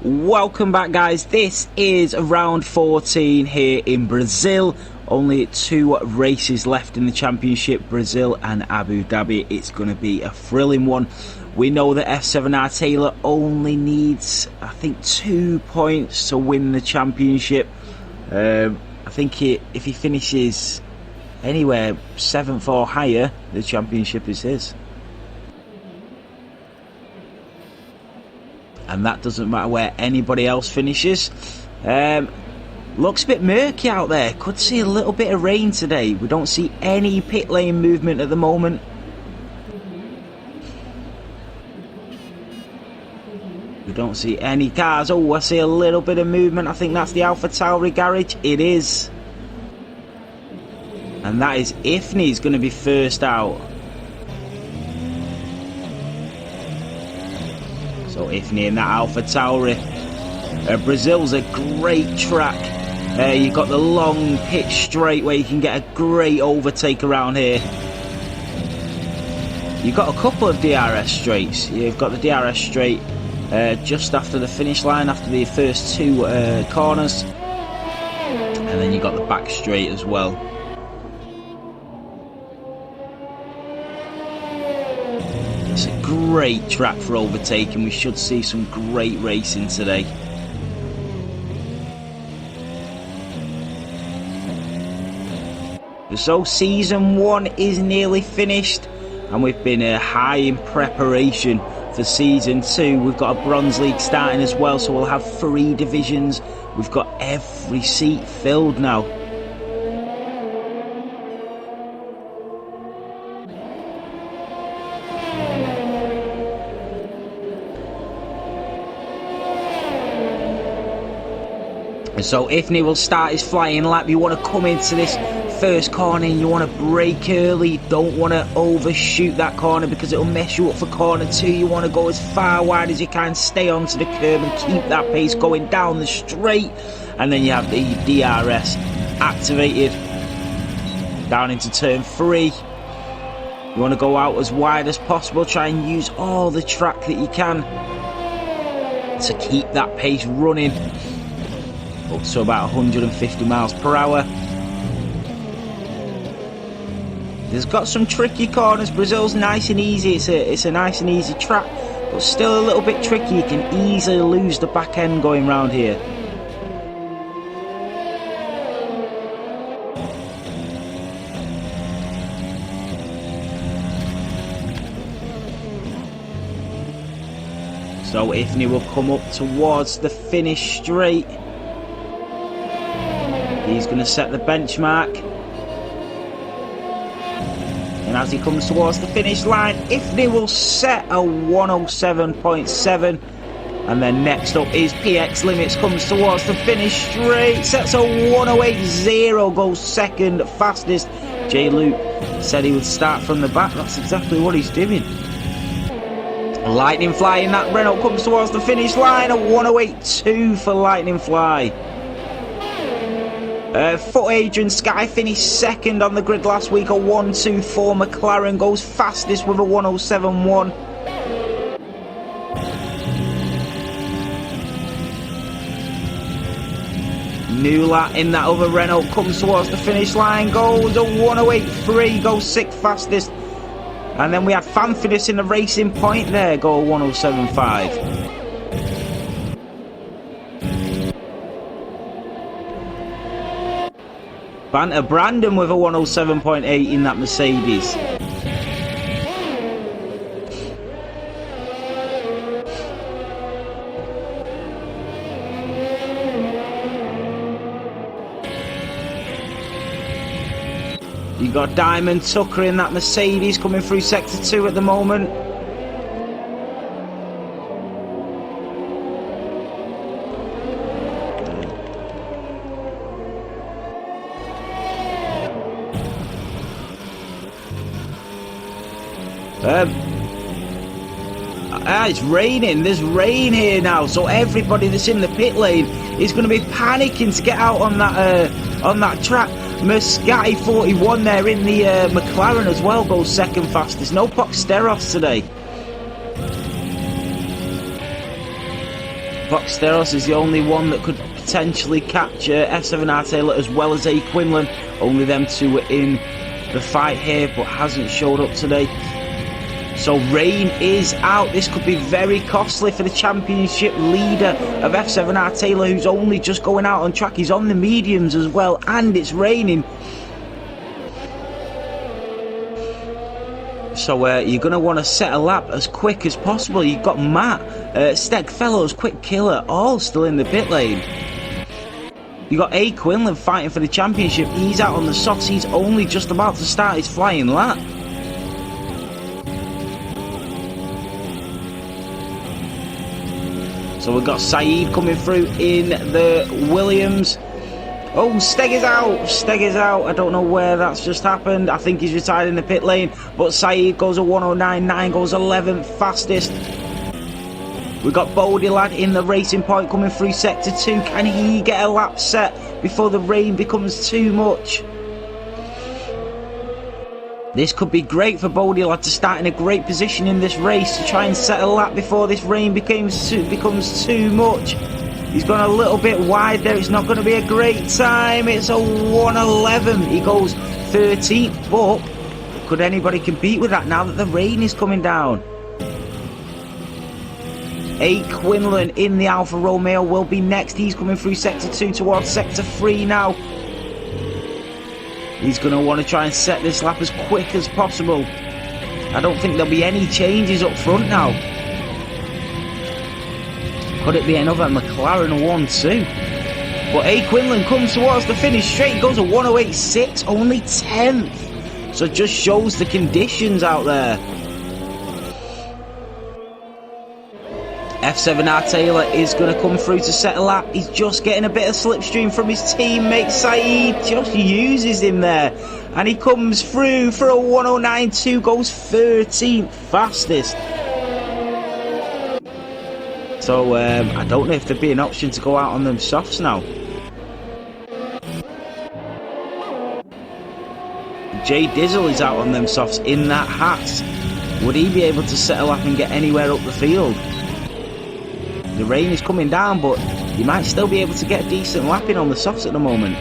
Welcome back, guys. This is round 14 here in Brazil. Only 2 races left in the championship, Brazil and Abu Dhabi. It's going to be a thrilling one. We know that F7R Taylor only needs, I think, 2 points to win the championship. I think if he finishes anywhere 7th or higher, the championship is his. And that doesn't matter where anybody else finishes. Looks a bit murky out there. Could see a little bit of rain today. We don't see any pit lane movement at the moment. We don't see any cars. Oh, I see a little bit of movement. I think that's the AlphaTauri garage. It is. And that is Ifni's going to be first out. So Ifni in that AlphaTauri. Brazil's a great track. You've got the long pit straight where you can get a great overtake around here. You've got a couple of DRS straights. You've got the DRS straight just after the finish line, after the first 2 corners. And then you've got the back straight as well. It's a great track for overtaking. We should see some great racing today. So season 1 is nearly finished, and we've been high in preparation for season 2. We've got a Bronze League starting as well, so we'll have 3 divisions. We've got every seat filled now. So Ifni will start his flying lap. You want to come into this first corner and you want to brake early. You don't want to overshoot that corner because it'll mess you up for corner 2. You want to go as far wide as you can, stay onto the curb and keep that pace going down the straight. And then you have the DRS activated down into turn 3. You want to go out as wide as possible. Try and use all the track that you can to keep that pace running up to about 150 miles per hour. There's got some tricky corners. Brazil's nice and easy. It's a nice and easy track, but still a little bit tricky. You can easily lose the back end going round here. So Ifni will come up towards the finish straight. He's going to set the benchmark. And as he comes towards the finish line, Ifni will set a 107.7. And then next up is PX Limits, comes towards the finish straight, sets a 108.0, goes second fastest. Jay Luke said he would start from the back. That's exactly what he's doing. Lightning Fly in that Renault comes towards the finish line, a 108.2 for Lightning Fly. Foot Adrian Sky finished second on the grid last week, a 124. McLaren goes fastest with a 107.1. Newlat in that other Renault comes towards the finish line, goes a 108.3, goes 6th fastest. And then we had Fanfidus in the Racing Point there, go a 107.5. Banter Brandon with a 107.8 in that Mercedes. You got Diamond Tucker in that Mercedes coming through Sector 2 at the moment. It's raining. There's rain here now, so everybody that's in the pit lane is going to be panicking to get out on that track. Muscati 41 there in the McLaren as well, goes second fastest. No Boxsteros today. Boxteros is the only one that could potentially capture F7R Taylor as well as A. Quinlan. Only them two were in the fight here, but hasn't showed up today. So Rain is out. This could be very costly for the championship leader of F7R Taylor, who's only just going out on track. He's on the mediums as well, and it's raining. So you're going to want to set a lap as quick as possible. You've got Matt, Stegfellows, Quick Killer, all still in the pit lane. You've got A. Quinlan fighting for the championship. He's out on the softs. He's only just about to start his flying lap. So we've got Saeed coming through in the Williams. Oh, Steg is out. Steg is out. I don't know where that's just happened. I think he's retired in the pit lane. But Saeed goes a 109.9, goes 11th fastest. We've got Bodie Lad in the racing point coming through sector 2. Can he get a lap set before the rain becomes too much? This could be great for Bodie Lad to start in a great position in this race to try and set a lap before this rain becomes too much. He's gone a little bit wide there. It's not going to be a great time. It's a 1:11. He goes 13th, but could anybody compete with that now that the rain is coming down? A. Quinlan in the Alfa Romeo will be next. He's coming through sector 2 towards sector 3 now. He's going to want to try and set this lap as quick as possible. I don't think there'll be any changes up front now. Could it be another McLaren 1-2? But A. Quinlan comes towards the finish straight, goes a 108.6, only 10th. So it just shows the conditions out there. F7R Taylor is going to come through to set a lap. He's just getting a bit of slipstream from his teammate Saeed. Just uses him there. And he comes through for a 109.2, goes 13th fastest. So I don't know if there'd be an option to go out on them softs now. Jay Dizzle is out on them softs in that hat. Would he be able to set a lap and get anywhere up the field? The rain is coming down, but you might still be able to get a decent lapping on the softs at the moment.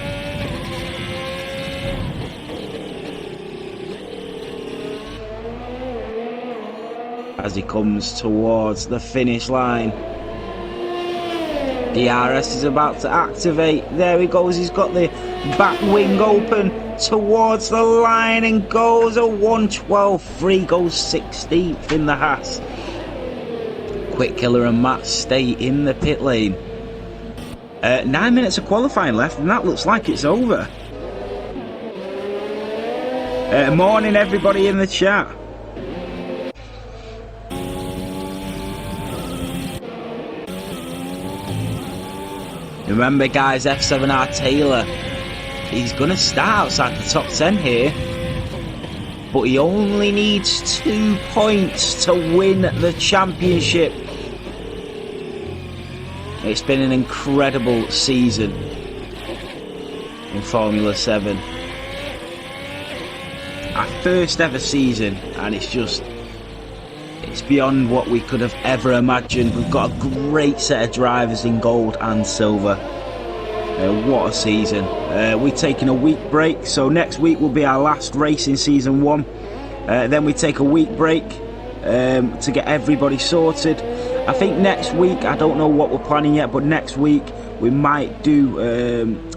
As he comes towards the finish line. DRS is about to activate. There he goes. He's got the back wing open towards the line and goes a 112.3, goes 16th in the Haas. Quick Killer and Matt stay in the pit lane. 9 minutes of qualifying left, and that looks like it's over. Morning, everybody in the chat. Remember, guys, F7R Taylor, he's going to start outside the top 10 here, but he only needs 2 points to win the championship. It's been an incredible season in Formula 7. Our first ever season, and it's beyond what we could have ever imagined. We've got a great set of drivers in gold and silver. What a season. We're taking a week break, so next week will be our last race in season 1. Then we take a week break to get everybody sorted. I think next week, I don't know what we're planning yet, but next week we might do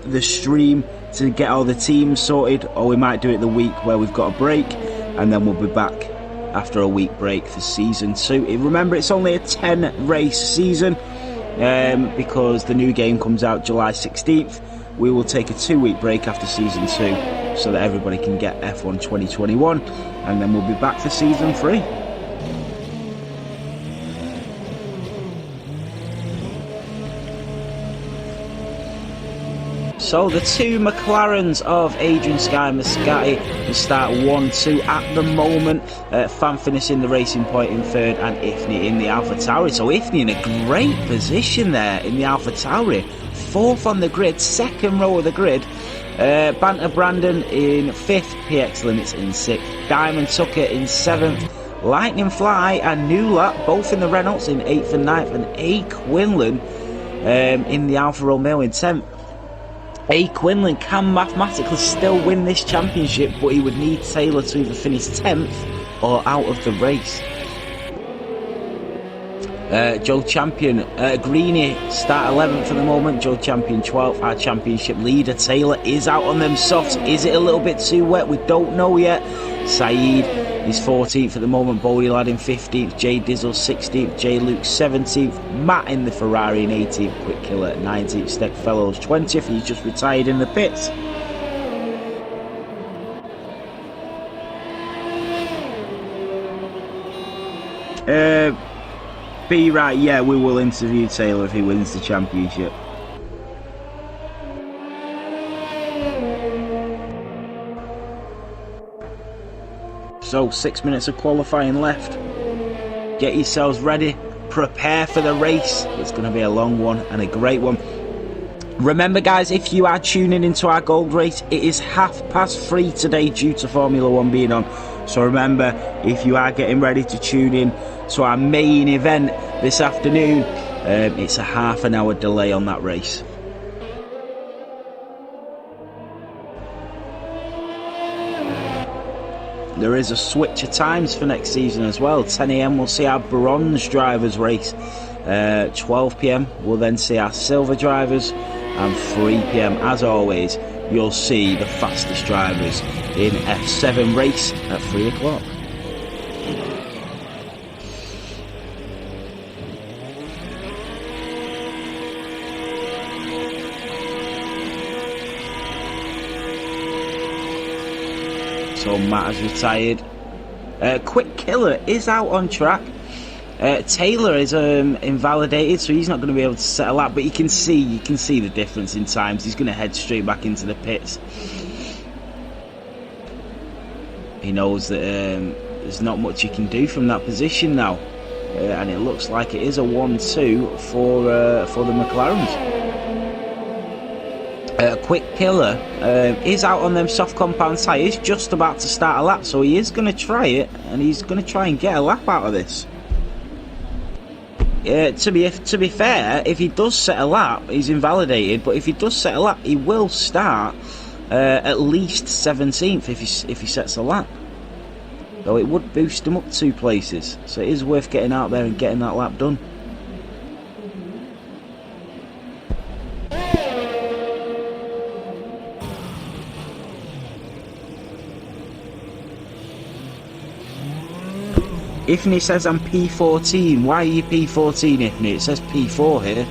the stream to get all the teams sorted, or we might do it the week where we've got a break, and then we'll be back after a week break for season 2. Remember, it's only a 10 race season because the new game comes out July 16th. We will take a 2-week break after season 2 so that everybody can get F1 2021, and then we'll be back for season 3. So the two McLarens of Adrian Sky Mascati will start 1-2 at the moment. Fan finishing the racing point in third, and Ifni in the Alpha Tauri. So Ifni in a great position there in the Alpha Tauri. 4th on the grid, 2nd row of the grid. Banter Brandon in 5th, PX Limits in 6th. Diamond Tucker in 7th. Lightning Fly and New Lap, both in the Reynolds in 8th and 9th, and A. Quinlan in the Alfa Romeo in 10th. A. Quinlan can mathematically still win this championship, but he would need Taylor to either finish 10th or out of the race. Joe Champion, Greeny start 11th at the moment, Joe Champion 12th, our championship leader Taylor is out on them softs. Is it a little bit too wet? We don't know yet. Saeed is 14th at the moment, Bodie Lad in 15th, Jay Dizzle 16th, Jay Luke 17th, Matt in the Ferrari in 18th, Quick Killer 19th, Steck Fellows 20th, he's just retired in the pits. Be right, yeah, we will interview Taylor if he wins the championship. So 6 minutes of qualifying left. Get yourselves ready, prepare for the race. It's going to be a long one and a great one. Remember guys, if you are tuning into our gold race, it is 3:30 today due to Formula 1 being on. So remember, if you are getting ready to tune in to our main event this afternoon, it's a half an hour delay on that race. There is a switch of times for next season as well. 10 AM we'll see our bronze drivers race. 12 PM we'll then see our silver drivers, and 3 PM as always you'll see the fastest drivers in F7 race at 3 o'clock. So Matt has retired. Quick Killer is out on track. Taylor is invalidated, so he's not going to be able to set a lap. But you can see the difference in times. He's going to head straight back into the pits. He knows that there's not much he can do from that position now, and it looks like it is a 1-2 for the McLarens. Quick Killer is out on them soft compound tyres, just about to start a lap, so he is going to try it, and he's going to try and get a lap out of this. To be fair, if he does set a lap, he's invalidated, but if he does set a lap, he will start at least 17th if he sets a lap. So it would boost him up 2 places, so it is worth getting out there and getting that lap done. Ifney says I'm P14. Why are you P14, Ifney? It says P4 here.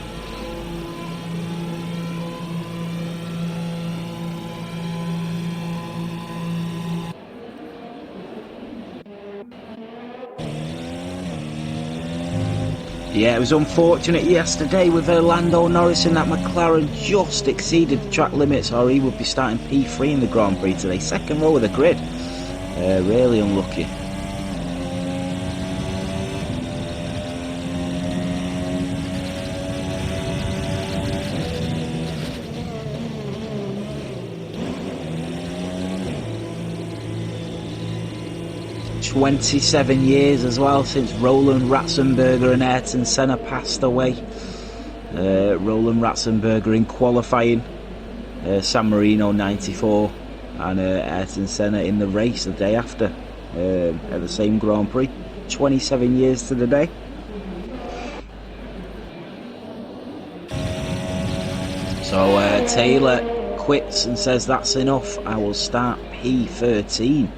Yeah, it was unfortunate yesterday with Lando Norris in that McLaren just exceeded the track limits, or he would be starting P3 in the Grand Prix today. Second row of the grid. Really unlucky. "27 years as well since Roland Ratzenberger and Ayrton Senna passed away." Roland Ratzenberger in qualifying, San Marino 94, and Ayrton Senna in the race the day after at the same Grand Prix. 27 years to the day. So Taylor quits and says that's enough, I will start P13.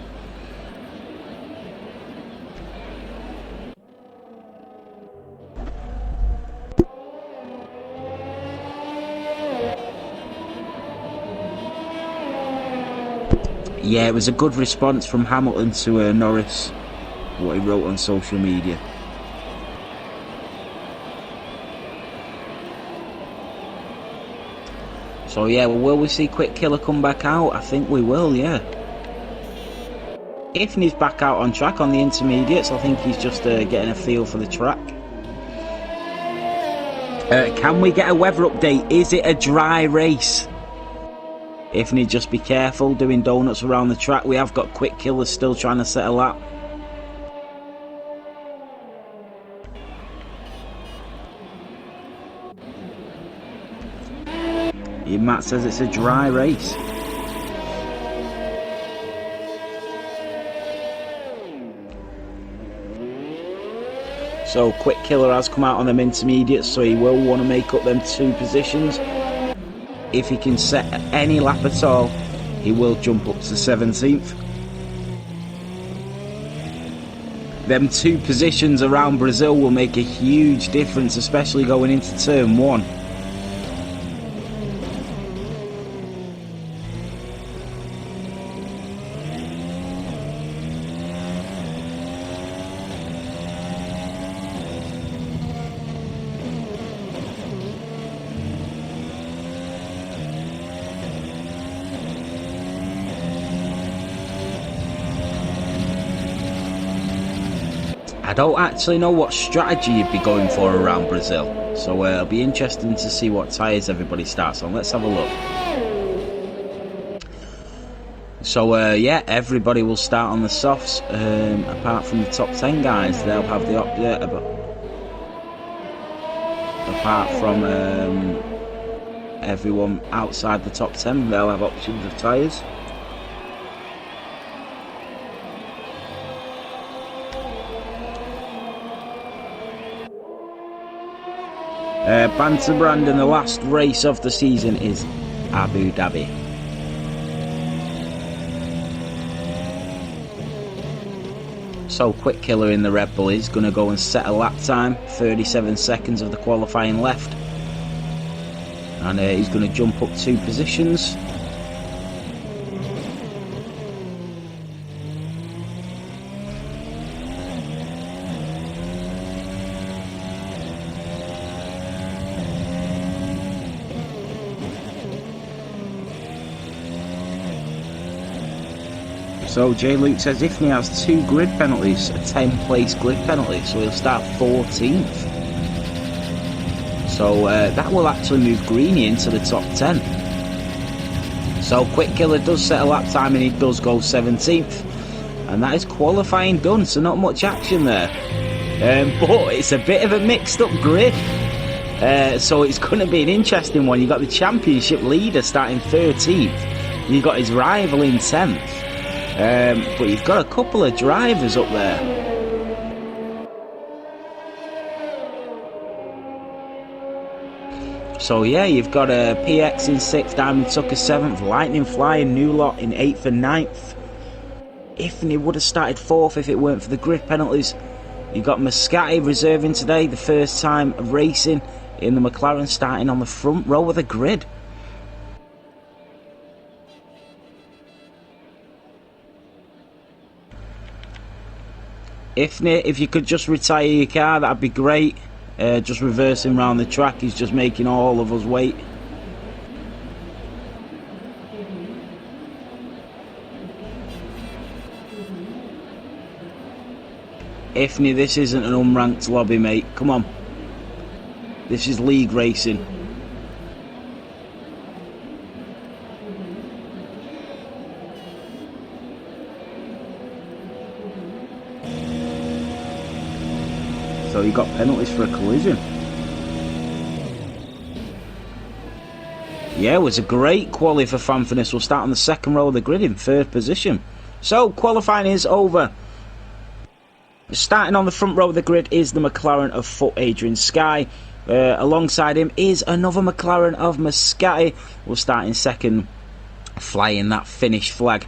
Yeah, it was a good response from Hamilton to Norris, what he wrote on social media. So yeah, well, will we see Quick Killer come back out? I think we will, yeah. Ifney's back out on track on the intermediates. I think he's just getting a feel for the track. Can we get a weather update? Is it a dry race? Ifney, just be careful doing donuts around the track. We have got Quick Killer still trying to set a lap. Matt says it's a dry race. So Quick Killer has come out on them intermediates, so he will want to make up them 2 positions. If he can set any lap at all, he will jump up to 17th. Them 2 positions around Brazil will make a huge difference, especially going into turn 1. I don't actually know what strategy you'd be going for around Brazil, so it'll be interesting to see what tyres everybody starts on. Let's have a look. So yeah, everybody will start on the softs, apart from the top 10 guys. They'll have the apart from everyone outside the top 10, they'll have options of tyres. Banter Brandon, the last race of the season is Abu Dhabi. So Quick Killer in the Red Bull is going to go and set a lap time, 37 seconds of the qualifying left. And he's going to jump up 2 positions. So J Luke says Ifney has 2 grid penalties, a 10th place grid penalty, so he'll start 14th. So that will actually move Greeny into the top 10. So Quick Killer does set a lap time and he does go 17th. And that is qualifying done, so not much action there. But it's a bit of a mixed up grid. So it's going to be an interesting one. You've got the championship leader starting 13th. You've got his rival in 10th. But you've got a couple of drivers up there. So yeah, you've got a PX in 6th, Diamond Tucker 7th, Lightning Fly and New Lot in 8th and 9th. Ifney would have started 4th if it weren't for the grid penalties. You've got Mascati reserving today, the first time of racing in the McLaren, starting on the front row of the grid. Ifney, if you could just retire your car, that'd be great. Just reversing around the track is just making all of us wait. Ifney, this isn't an unranked lobby, mate. Come on. This is league racing. So you got penalties for a collision. Yeah, it was a great quali for Fanfinis. We'll start on the 2nd row of the grid in 3rd position. So qualifying is over. Starting on the front row of the grid is the McLaren of Foot Adrian Sky. Alongside him is another McLaren of Mascati. We'll start in 2nd, flying that Finnish flag.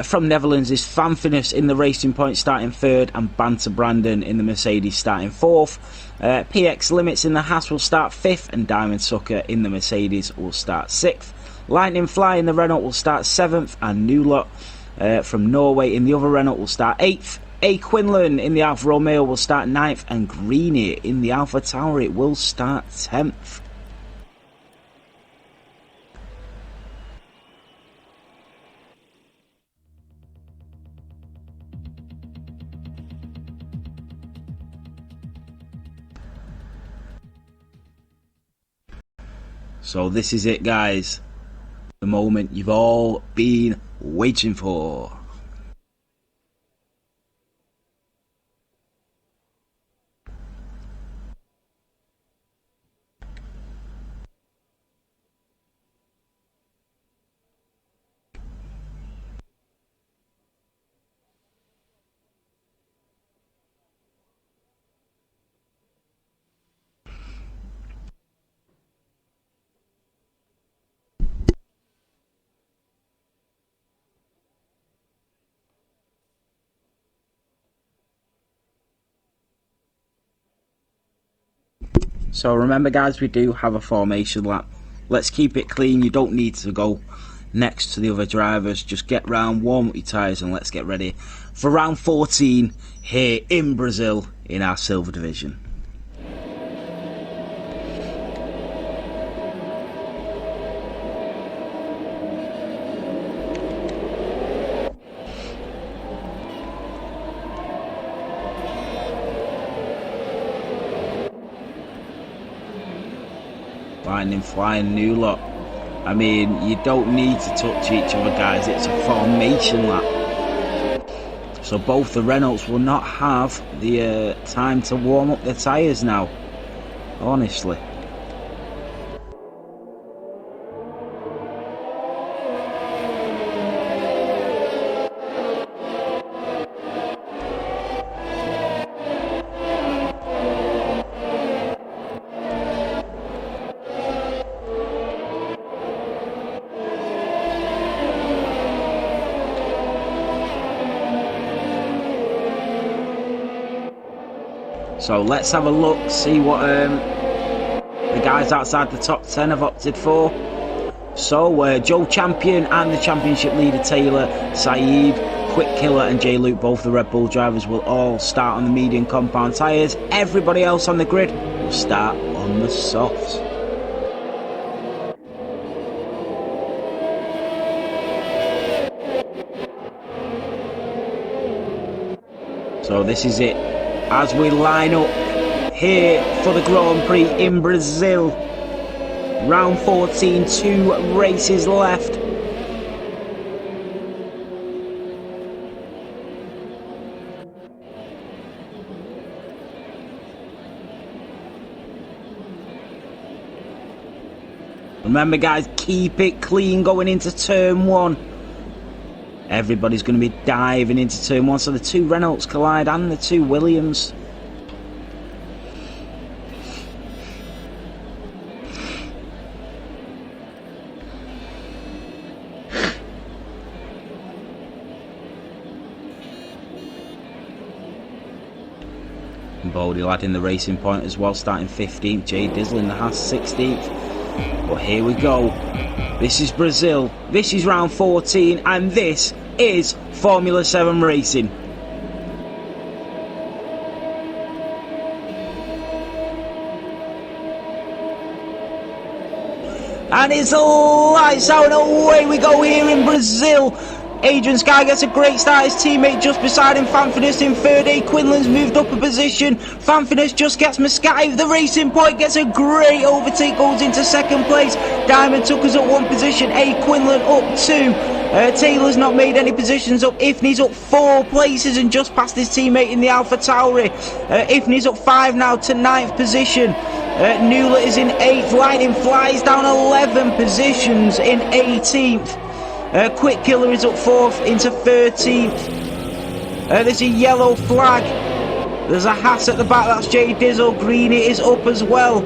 From Netherlands is Fanfinis in the Racing Point starting 3rd, and Banter Brandon in the Mercedes starting 4th. PX Limits in the Haas will start 5th, and Diamond Sucker in the Mercedes will start 6th. Lightning Fly in the Renault will start 7th, and New Lot from Norway in the other Renault will start 8th. A Quinlan in the Alfa Romeo will start 9th, and Greeny in the Alfa Tauri will start 10th. So this is it, guys. The moment you've all been waiting for. So remember guys, we do have a formation lap. Let's keep it clean. You don't need to go next to the other drivers. Just get round, warm up your tyres, and let's get ready for round 14 here in Brazil in our silver division. Lightning flying new lot. I mean, you don't need to touch each other guys, it's a formation lap. So both the Renaults will not have the time to warm up their tyres now, honestly. So let's have a look, see what the guys outside the top 10 have opted for. So Joe Champion and the championship leader Taylor, Saeed, Quick Killer and J Luke, both the Red Bull drivers, will all start on the medium compound tyres. Everybody else on the grid will start on the softs. So this is it as we line up here for the Grand Prix in Brazil. Round 14, 2 races left. Remember guys, keep it clean going into turn 1. Everybody's going to be diving into turn 1, so the 2 Renaults collide and the 2 Williams. Bodie lad in the racing point as well, starting 15th. Jay Dizzle in the Haas 16th. But here we go. This is Brazil. This is round 14, and this is Formula 7 racing. And it's lights out and away we go here in Brazil. Adrian Sky gets a great start, his teammate just beside him, Fanfinus in third, A. Quinlan's moved up a position, Fanfinus just gets Muscati, the racing point gets a great overtake, goes into second place, Diamond Tucker's up 1 position, A. Quinlan up 2, Taylor's not made any positions up, Ifney's up 4 places and just passed his teammate in the Alpha Tauri, Ifney's up 5 now to 9th position, Newler is in 8th, Lightning flies down 11 positions in 18th. Quick Killer is up 4th into 13th. There's a yellow flag. There's a Haas at the back, that's Jay Dizzle. Greeny is up as well.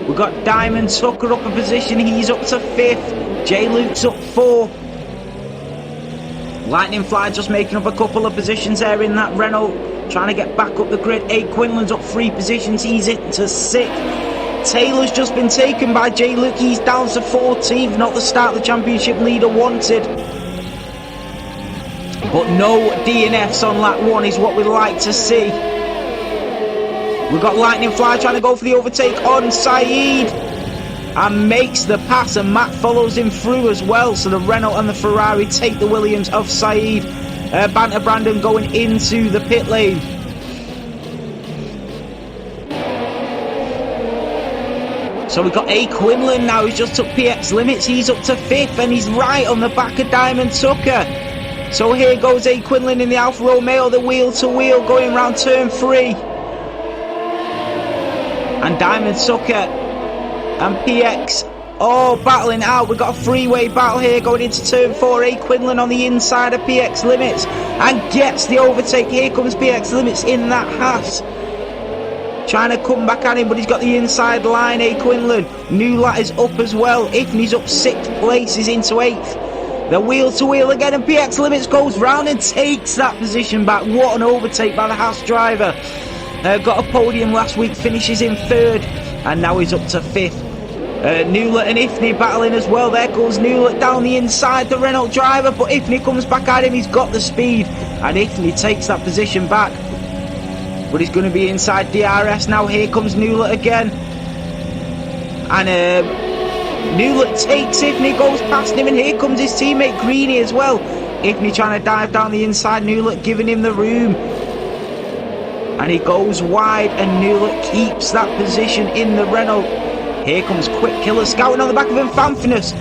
We've got Diamond Tucker up a position, he's up to 5th. Jay Luke's up 4. Lightning Fly just making up a couple of positions there in that Renault, trying to get back up the grid. A. Quinlan's up 3 positions, he's into 6th. Taylor's just been taken by Jay Luke, he's down to 14th, not the start the championship leader wanted. But no DNFs on lap 1 is what we like to see. We've got Lightning Fly trying to go for the overtake on Saeed and makes the pass, and Matt follows him through as well, so the Renault and the Ferrari take the Williams of Saeed. Banter Brandon going into the pit lane. So we've got A. Quinlan now, who's just took PX limits, he's up to 5th and he's right on the back of Diamond Tucker. So here goes A. Quinlan in the Alfa Romeo, the wheel to wheel going round turn 3. And Diamond Tucker and PX all battling out. We've got a three-way battle here going into turn 4. A. Quinlan on the inside of PX limits and gets the overtake. Here comes PX limits in that Haas, trying to come back at him, but he's got the inside line. A. Quinlan, Newlat is up as well. Ifney's up 6th place, he's into 8th. The wheel to wheel again, and PX Limits goes round and takes that position back. What an overtake by the Haas driver. got a podium last week, finishes in 3rd, and now he's up to 5th. Newlett and Ifney battling as well. There goes Newlett down the inside, the Renault driver, but Ifney comes back at him. He's got the speed, and Ifney takes that position back. But he's going to be inside DRS now. Here comes Newlett again. And Newlett takes Ifney, goes past him, and here comes his teammate Greeny as well. Ifney trying to dive down the inside, Newlett giving him the room. And he goes wide, and Newlett keeps that position in the Renault. Here comes Quick Killer scouting on the back of him, Fanfinus.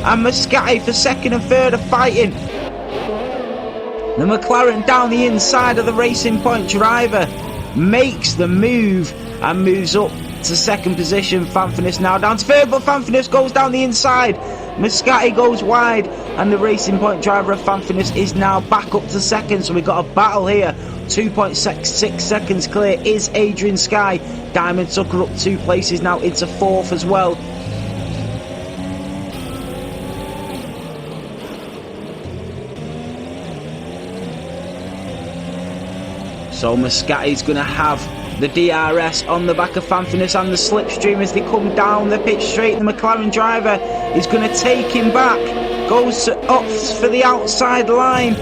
And Muscati for 2nd and 3rd are fighting. The McLaren down the inside of the Racing Point driver makes the move and moves up to 2nd position. Fanfinus now down to 3rd, but Fanfinus goes down the inside. Muscati goes wide, and the Racing Point driver of Fanfinus is now back up to 2nd. So we've got a battle here. 2.66 seconds clear is Adrian Sky. Diamond Tucker up 2 places now into 4th as well. So Muscati's going to have the DRS on the back of Fanfinus and the slipstream as they come down the pitch straight. The McLaren driver is going to take him back, goes to opts for the outside line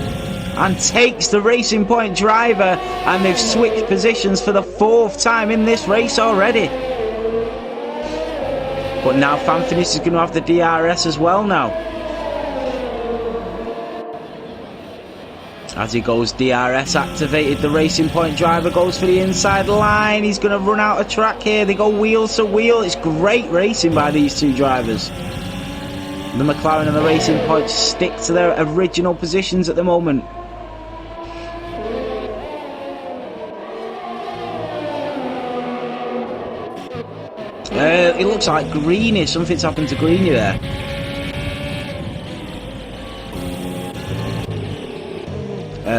and takes the Racing Point driver, and they've switched positions for the 4th time in this race already. But now Fanfinus is going to have the DRS as well now. As he goes DRS activated, the Racing Point driver goes for the inside line. He's going to run out of track here. They go wheel to wheel. It's great racing by these 2 drivers. The McLaren and the Racing Point stick to their original positions at the moment. It looks like Greeny. Something's happened to Greeny there.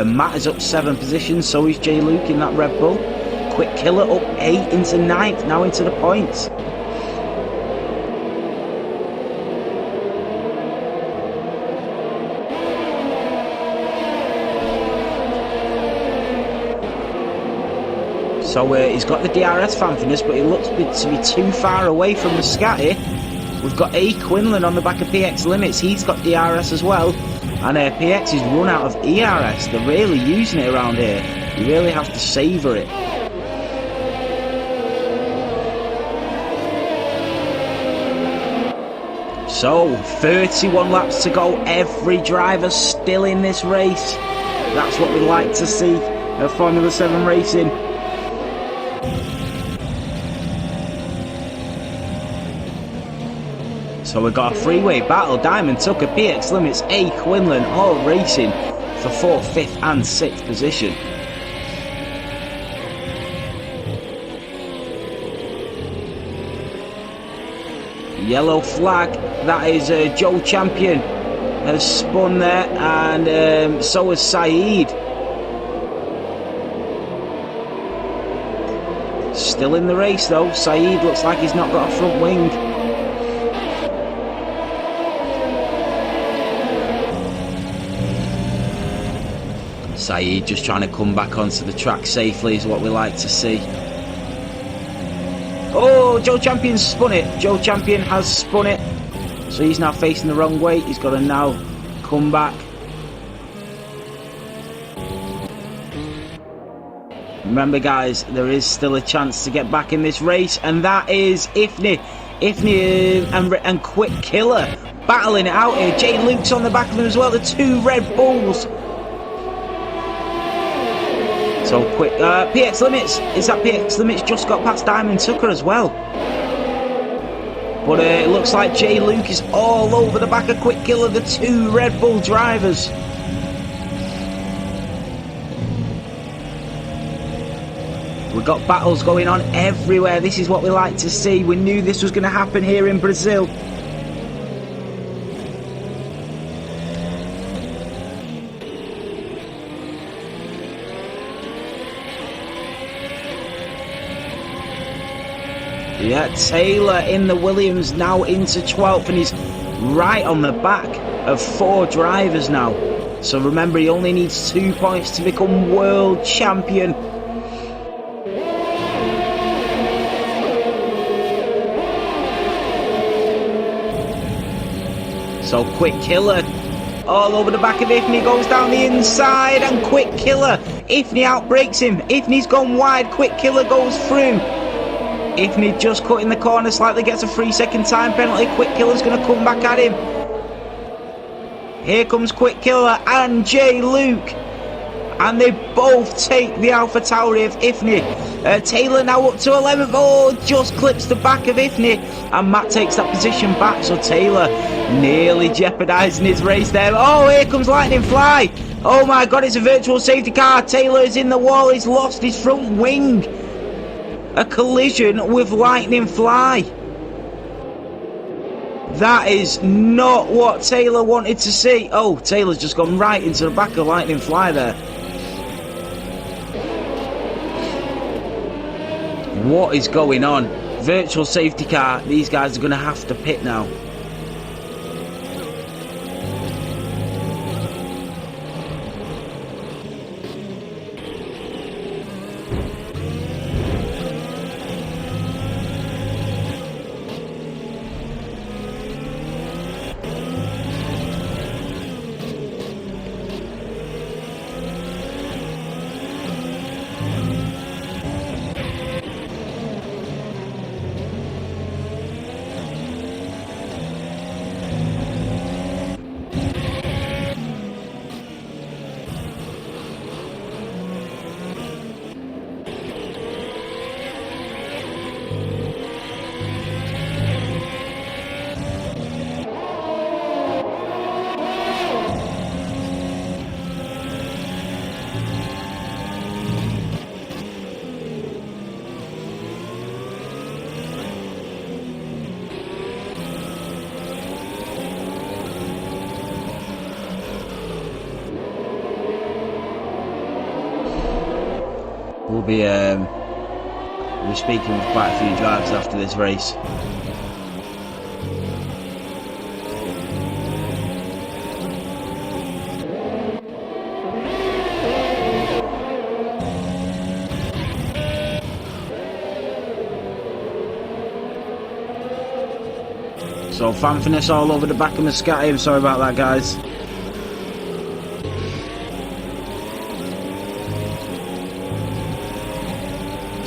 Matt is up 7 positions, so is Jay Luke in that Red Bull. Quick Killer up 8 into 9th, now into the points. So he's got the DRS Fanfinus, but he looks to be too far away from the Muscati. We've got A. Quinlan on the back of PX Limits. He's got DRS as well. And PX is run out of ERS. They're really using it around here. You really have to savour it. So, 31 laps to go. Every driver still in this race. That's what we like to see at Formula 7 racing. So we've got a freeway battle. Diamond Tucker, PX Limits, A. Quinlan, all racing for 4th, 5th and 6th position. Yellow flag, that is Joe Champion has spun there, and so has Saeed. Still in the race though. Saeed looks like he's not got a front wing. Saeed just trying to come back onto the track safely is what we like to see. Oh, Joe Champion's spun it. Joe Champion has spun it. So he's now facing the wrong way. He's got to now come back. Remember guys, there is still a chance to get back in this race, and that is Ifney and Quick Killer battling it out here. Jay Luke's on the back of them as well, the 2 Red Bulls. So quick, PX Limits, is that PX Limits just got past Diamond Tucker as well? But it looks like Jay Luke is all over the back of Quick Killer, the 2 Red Bull drivers. We've got battles going on everywhere. This is what we like to see. We knew this was going to happen here in Brazil. Yeah, Taylor in the Williams now into 12th, and he's right on the back of 4 drivers now. So remember, he only needs 2 points to become world champion. So Quick Killer all over the back of Ifney, goes down the inside, and Quick Killer, Ifney outbreaks him. Ifney's gone wide, Quick Killer goes through. Ifney just cutting the corner slightly, gets a 3-second time penalty. Quick Killer's going to come back at him. Here comes Quick Killer and Jay Luke, and they both take the Alpha Tauri of Ifney. Taylor now up to 11th. Oh, just clips the back of Ifney, and Matt takes that position back. So Taylor nearly jeopardising his race there. Oh, here comes Lightning Fly. Oh my God, it's a virtual safety car. Taylor is in the wall. He's lost his front wing. A collision with Lightning Fly. That is not what Taylor wanted to see. Oh, Taylor's just gone right into the back of Lightning Fly there. What is going on? Virtual safety car. These guys are going to have to pit now. We'll be speaking with quite a few drivers after this race. So fanfiness all over the back of Muscati. I'm sorry about that, guys.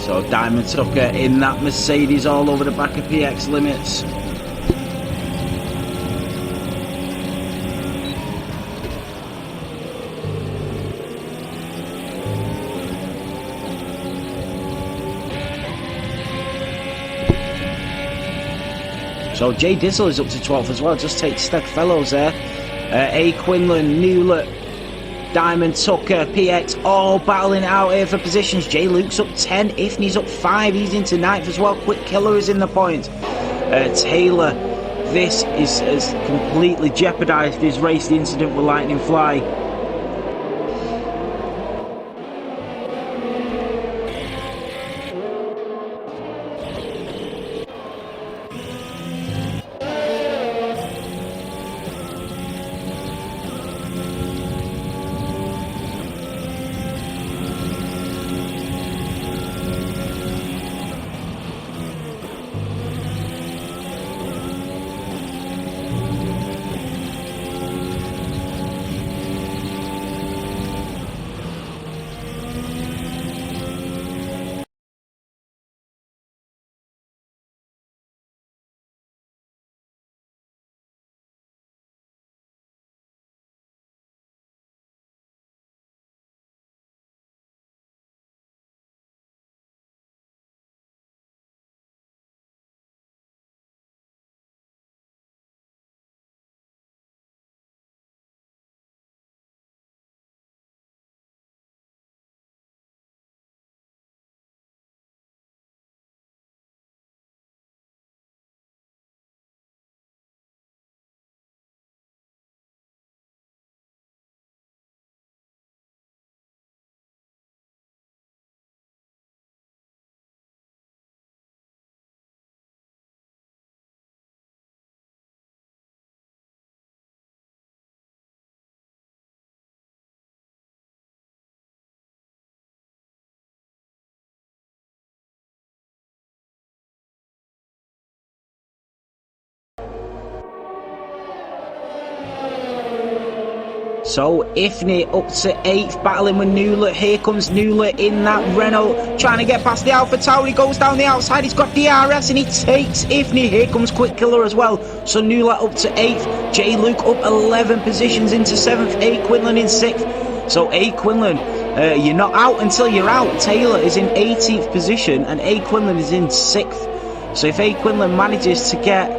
So Diamond Tucker in that Mercedes all over the back of PX Limits. So Jay Dizzle is up to 12th as well, just takes Steg Fellows there. A. Quinlan, Newlett, Diamond Tucker, PX all battling out here for positions. Jay Luke's up 10, Ifney's up 5, he's into 9th as well. Quick Killer is in the point. Taylor, this has completely jeopardised his race, the incident with Lightning Fly. So Ifni up to 8th, battling with Nula. Here comes Nula in that Renault, trying to get past the Alpha Tower. He goes down the outside, he's got DRS and he takes Ifni. Here comes Quick Killer as well. So Nula up to 8th, J Luke up 11 positions into 7th, A Quinlan in 6th. So A Quinlan, you're not out until you're out. Taylor is in 18th position and A Quinlan is in 6th. So if A Quinlan manages to get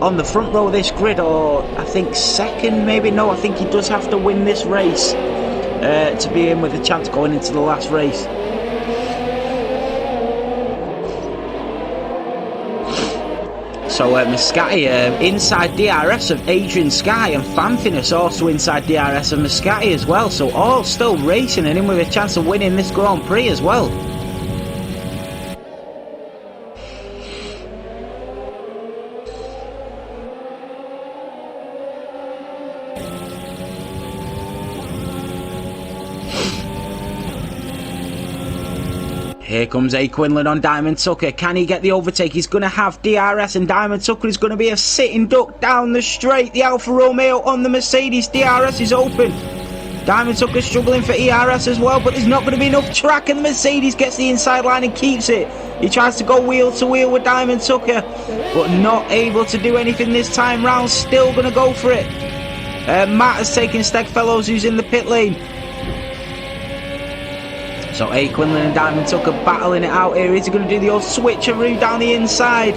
on the front row of this grid, or I think second, maybe, no, I think he does have to win this race to be in with a chance going into the last race. So Muscati inside DRS of Adrian Sky, and Fanfinus also inside DRS of Muscati as well. So all still racing and in with a chance of winning this Grand Prix as well. Here comes A Quinlan on Diamond Tucker. Can he get the overtake? He's going to have DRS, and Diamond Tucker is going to be a sitting duck down the straight. The Alfa Romeo on the Mercedes. DRS is open. Diamond Tucker struggling for ERS as well, but there's not going to be enough track, and the Mercedes gets the inside line and keeps it. He tries to go wheel to wheel with Diamond Tucker, but not able to do anything this time round. Still going to go for it. Matt has taken Stegfellows, who's in the pit lane. So A Quinlan and Diamond Tucker battling it out here. Is he going to do the old switcheroo down the inside?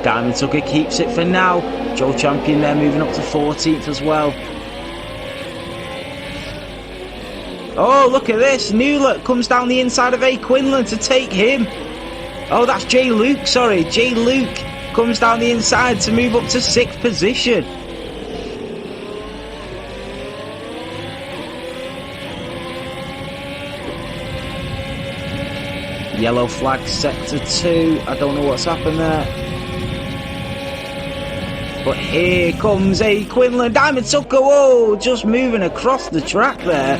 Diamond Tucker keeps it for now. Joe Champion there moving up to 14th as well. Oh, look at this. Newlet comes down the inside of A Quinlan to take him. Oh, that's J Luke, sorry. J Luke comes down the inside to move up to 6th position. Yellow flag sector 2. I don't know what's happened there. But here comes A Quinlan. Diamond Tucker, whoa, just moving across the track there.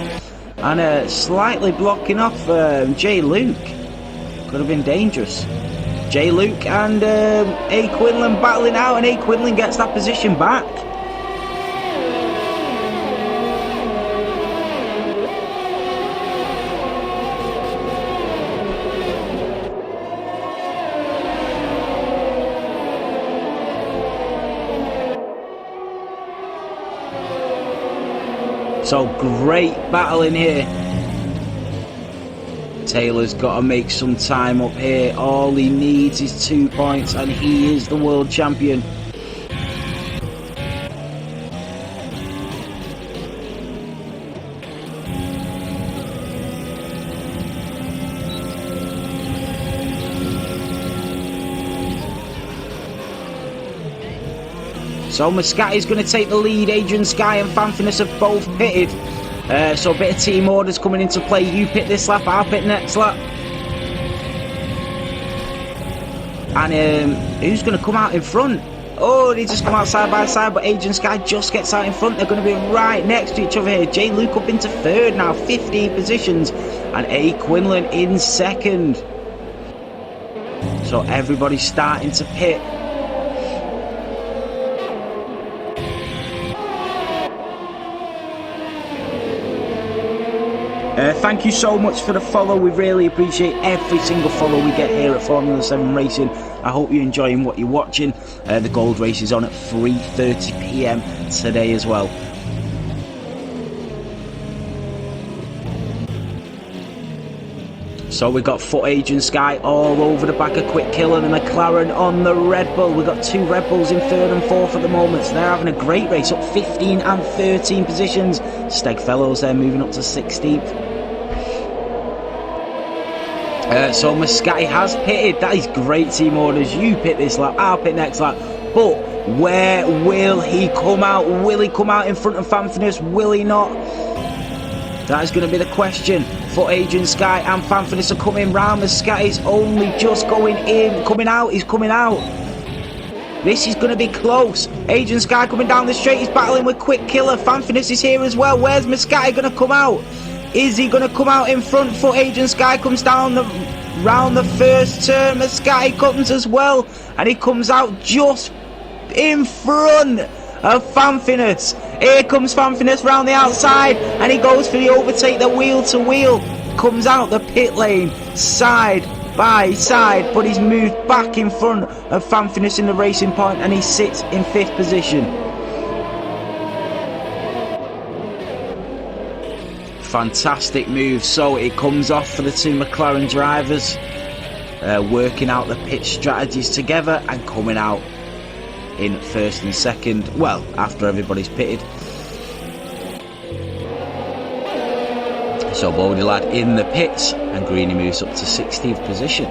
And slightly blocking off J Luke. Could have been dangerous. J Luke and A Quinlan battling out, and A Quinlan gets that position back. So great battle in here. Taylor's got to make some time up here. All he needs is 2 points and he is the world champion. So Muscati's going to take the lead. Adrian Sky and Fanfinus have both pitted. So a bit of team orders coming into play. You pit this lap, I'll pit next lap. And who's going to come out in front? Oh, they just come out side by side, but Adrian Sky just gets out in front. They're going to be right next to each other here. J Luke up into 3rd now, 15 positions. And A Quinlan in 2nd. So everybody's starting to pit. Thank you so much for the follow. We really appreciate every single follow we get here at Formula 7 Racing. I hope you're enjoying what you're watching. The gold race is on at 3:30 PM today as well. So we've got footage and Sky all over the back of Quick Killer and the McLaren on the Red Bull. We've got 2 Red Bulls in 3rd and 4th at the moment. So they're having a great race, up 15 and 13 positions. Stegfellows there moving up to 16th. So Muscati has pitted. That is great team orders. You pit this lap, I'll pit next lap. But where will he come out? Will he come out in front of Fanfinus? Will he not? That is going to be the question for Adrian Sky and Fanfinus are coming round. Muscati's only just going in. Coming out, he's coming out. This is going to be close. Adrian Sky coming down the straight. He's battling with Quick Killer. Fanfinus is here as well. Where's Muscati going to come out? Is he going to come out in front? For Adrian Sky comes down round the first turn. Muscati comes as well. And he comes out just in front of Fanfinus. Here comes Fanfinus round the outside, and he goes for the overtake, the wheel to wheel. Comes out the pit lane, side by side, but he's moved back in front of Fanfinus in the Racing Point, and he sits in 5th position. Fantastic move. So it comes off for the two McLaren drivers, working out the pit strategies together and coming out in 1st and 2nd, well, after everybody's pitted. So Bodie Lad in the pits, and Greeny moves up to 16th position.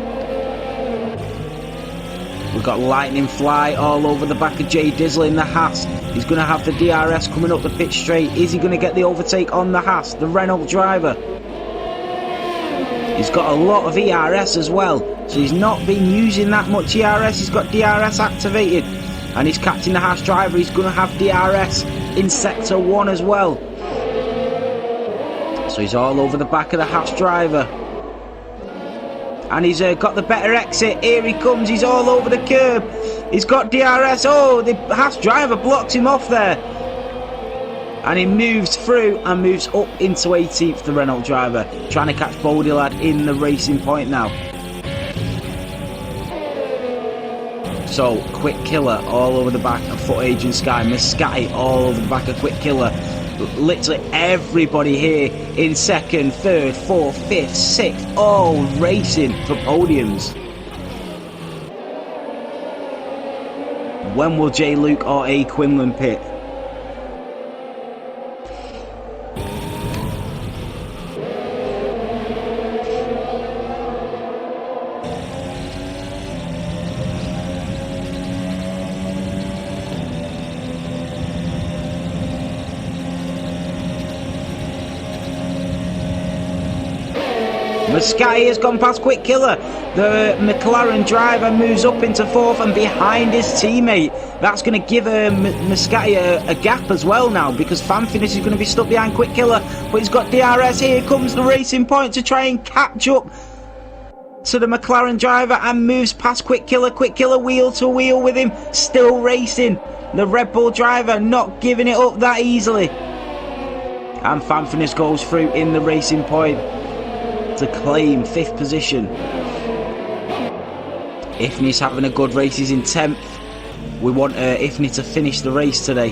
We've got Lightning Fly all over the back of Jay Dizzle in the Haas. He's going to have the DRS coming up the pit straight. Is he going to get the overtake on the Haas, the Renault driver? He's got a lot of ERS as well, so he's not been using that much ERS. He's got DRS activated, and he's catching the Haas driver. He's going to have DRS in Sector 1 as well. So he's all over the back of the Haas driver. And he's got the better exit. Here he comes. He's all over the curb. He's got DRS. Oh, the Haas driver blocks him off there. And he moves through and moves up into 18th, the Renault driver. Trying to catch Bodie Lad in the Racing Point now. So, Quick Killer all over the back of Foot Agent Sky. Muscati all over the back of Quick Killer. Literally everybody here in 2nd, 3rd, 4th, 5th, 6th, all racing for podiums. When will J. Luke or A. Quinlan pit? Muscati has gone past Quick Killer. The McLaren driver moves up into 4th and behind his teammate. That's going to give Muscati a gap as well now, because Fanfinus is going to be stuck behind Quick Killer, but he's got DRS. Here comes the Racing Point to try and catch up to the McLaren driver and moves past Quick Killer. Quick Killer wheel to wheel with him, still racing. The Red Bull driver not giving it up that easily. And Fanfinus goes through in the Racing Point to claim 5th position. Ifni's having a good race, he's in 10th. We want Ifni to finish the race today.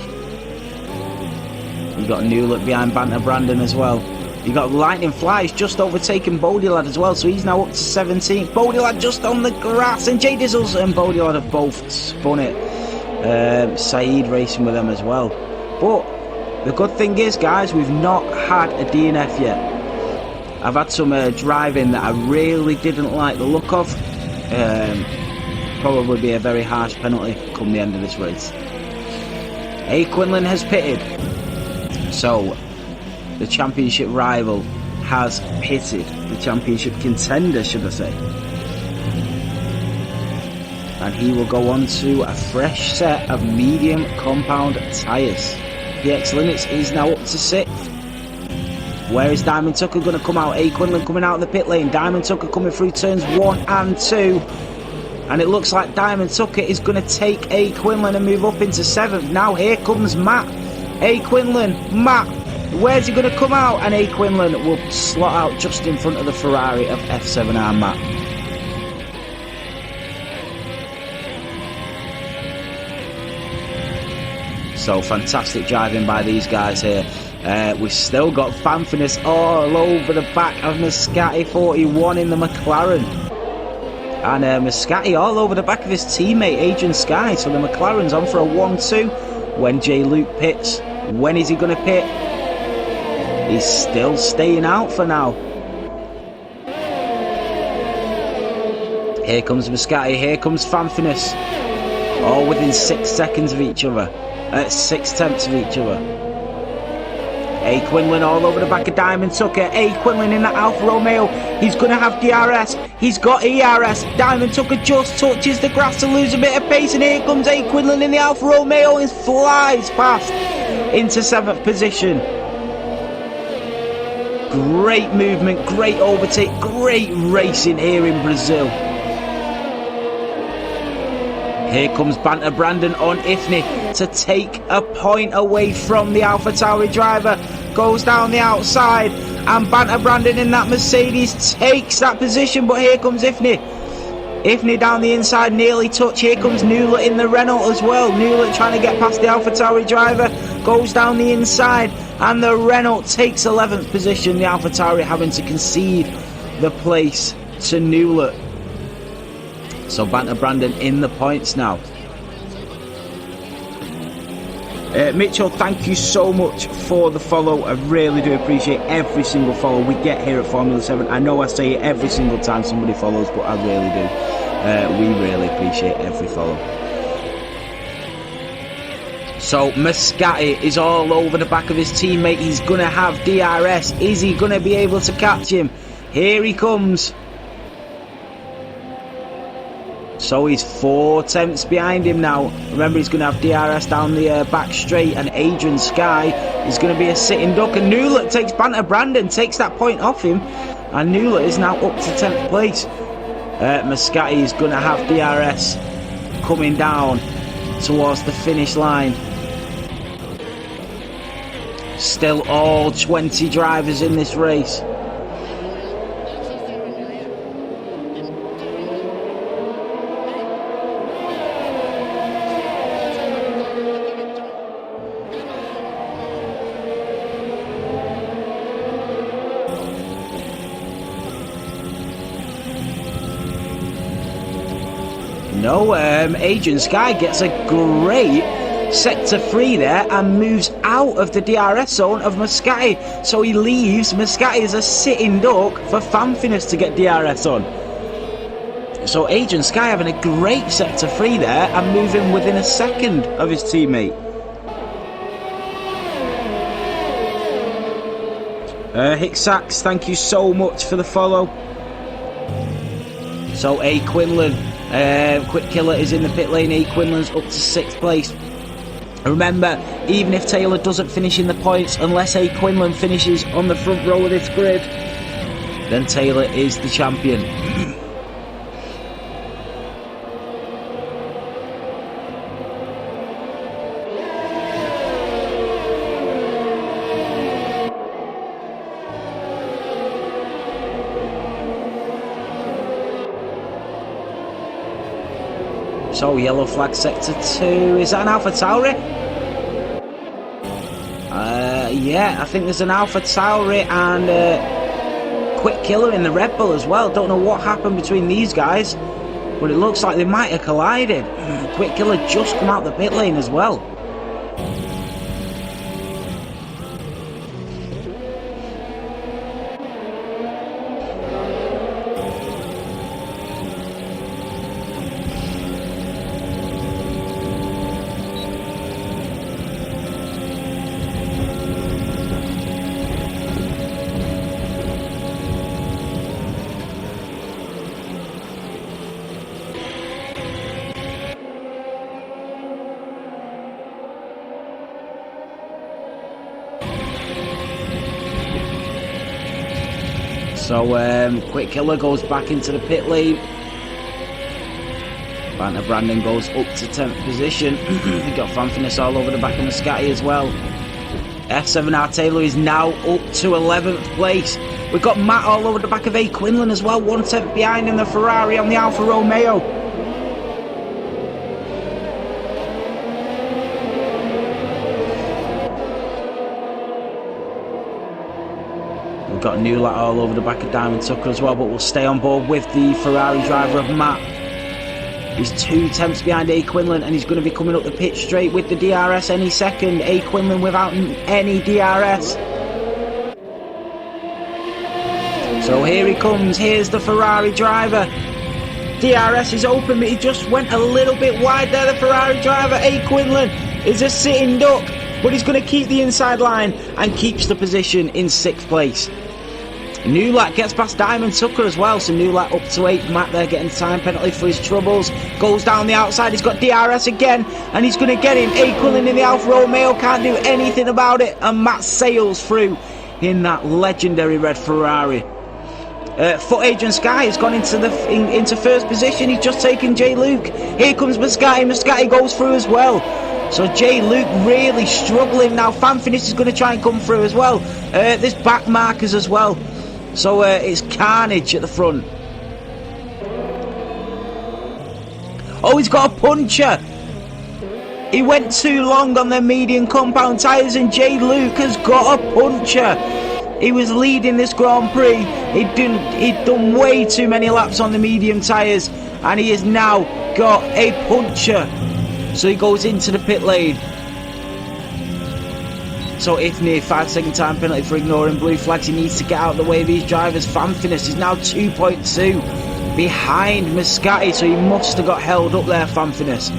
You've got Newlet behind Banter Brandon as well. You've got Lightning Flies just overtaken Bodie Lad as well, so he's now up to 17th. Bodie Lad just on the grass, and Jay Dizzles and Bodie Lad have both spun it. Saeed racing with them as well. But the good thing is, guys, we've not had a DNF yet. I've had some driving that I really didn't like the look of. Probably be a very harsh penalty come the end of this race. A. Quinlan has pitted. So, the championship rival has pitted. The championship contender, should I say. And he will go on to a fresh set of medium compound tyres. PX Limits is now up to 6th. Where is Diamond Tucker going to come out? A. Quinlan coming out of the pit lane. Diamond Tucker coming through turns 1 and 2. And it looks like Diamond Tucker is going to take A. Quinlan and move up into 7th. Now here comes Matt. A. Quinlan, Matt. Where's he going to come out? And A. Quinlan will slot out just in front of the Ferrari of F7R Matt. So fantastic driving by these guys here. We've still got Fanfinus all over the back of Muscati 41 in the McLaren. And Muscati all over the back of his teammate Agent Sky. So the McLaren's on for a 1-2 when J. Luke pits. When is he going to pit? He's still staying out for now. Here comes Muscati, here comes Fanfinus. All within 6 seconds of each other. 6 tenths of each other. A. Quinlan all over the back of Diamond Tucker. A. Quinlan in the Alfa Romeo. He's going to have DRS. He's got ERS. Diamond Tucker just touches the grass to lose a bit of pace. And here comes A. Quinlan in the Alfa Romeo and flies past into 7th position. Great movement, great overtake, great racing here in Brazil. Here comes Banter Brandon on Ifni to take a point away from the AlphaTauri driver. Goes down the outside, and Banter Brandon in that Mercedes takes that position, but here comes Ifni. Ifni down the inside, nearly touch. Here comes Newlet in the Renault as well. Newlet trying to get past the AlphaTauri driver, goes down the inside, and the Renault takes 11th position. The AlphaTauri having to concede the place to Newlet. So Banter Brandon in the points now. Mitchell, thank you so much for the follow. I really do appreciate every single follow we get here at Formula 7. I know I say it every single time somebody follows, but I really do. We really appreciate every follow. So Muscati is all over the back of his teammate. He's going to have DRS. Is he going to be able to catch him? Here he comes. So he's 4 tenths behind him now. Remember, he's going to have DRS down the back straight, and Adrian Sky is going to be a sitting duck. And Newlet takes Banter Brandon, takes that point off him, and Newlet is now up to 10th place. Muscati is going to have DRS coming down towards the finish line. Still all 20 drivers in this race. No, Adrian Sky gets a great sector 3 there and moves out of the DRS zone of Muscati. So he leaves Muscati as a sitting duck for Fanfinus to get DRS on. So Adrian Sky having a great sector 3 there and moving within a second of his teammate. Hicksax, thank you so much for the follow. So A. Quinlan, Quick Killer is in the pit lane. A. Quinlan's up to 6th place. Remember, even if Taylor doesn't finish in the points, unless A. Quinlan finishes on the front row of this grid, then Taylor is the champion. So yellow flag sector 2, is that an AlphaTauri? Yeah, I think there's an AlphaTauri and Quick Killer in the Red Bull as well. Don't know what happened between these guys, but it looks like they might have collided. Quick Killer just come out the pit lane as well. So Quick Killer goes back into the pit lane. Banter Brandon goes up to 10th position. We've got Fanfinus all over the back of Muscati as well. F7R Taylor is now up to 11th place. We've got Matt all over the back of A. Quinlan as well. 1 tenth behind in the Ferrari on the Alfa Romeo. We've got Newlat all over the back of Diamond Tucker as well, but we'll stay on board with the Ferrari driver of Matt. He's 2 tenths behind A. Quinlan, and he's going to be coming up the pit straight with the DRS any second. A. Quinlan without any DRS. So here he comes. Here's the Ferrari driver. DRS is open, but he just went a little bit wide there, the Ferrari driver. A. Quinlan is a sitting duck, but he's going to keep the inside line and keeps the position in 6th place. Newlat gets past Diamond Tucker as well, so Newlat up to 8th. Matt there getting time penalty for his troubles. Goes down the outside, he's got DRS again, and he's going to get him. A. Quinlan in the Alfa Romeo can't do anything about it, and Matt sails through in that legendary red Ferrari. Foot Adrian Sky has gone into first position. He's just taken Jay Luke. Here comes Muscati. Muscati goes through as well. So Jay Luke really struggling now. Fanfinis is going to try and come through as well. There's back markers as well. So it's carnage at the front. Oh, he's got a puncher. He went too long on the medium compound tyres, and Jay Luke has got a puncher. He was leading this Grand Prix. He'd done way too many laps on the medium tyres, and he has now got a puncher. So he goes into the pit lane. So Ifnir, 5-second time penalty for ignoring blue flags. He needs to get out of the way of these drivers. Fanfinis is now 2.2 behind Muscati, so he must have got held up there, Fanfinis.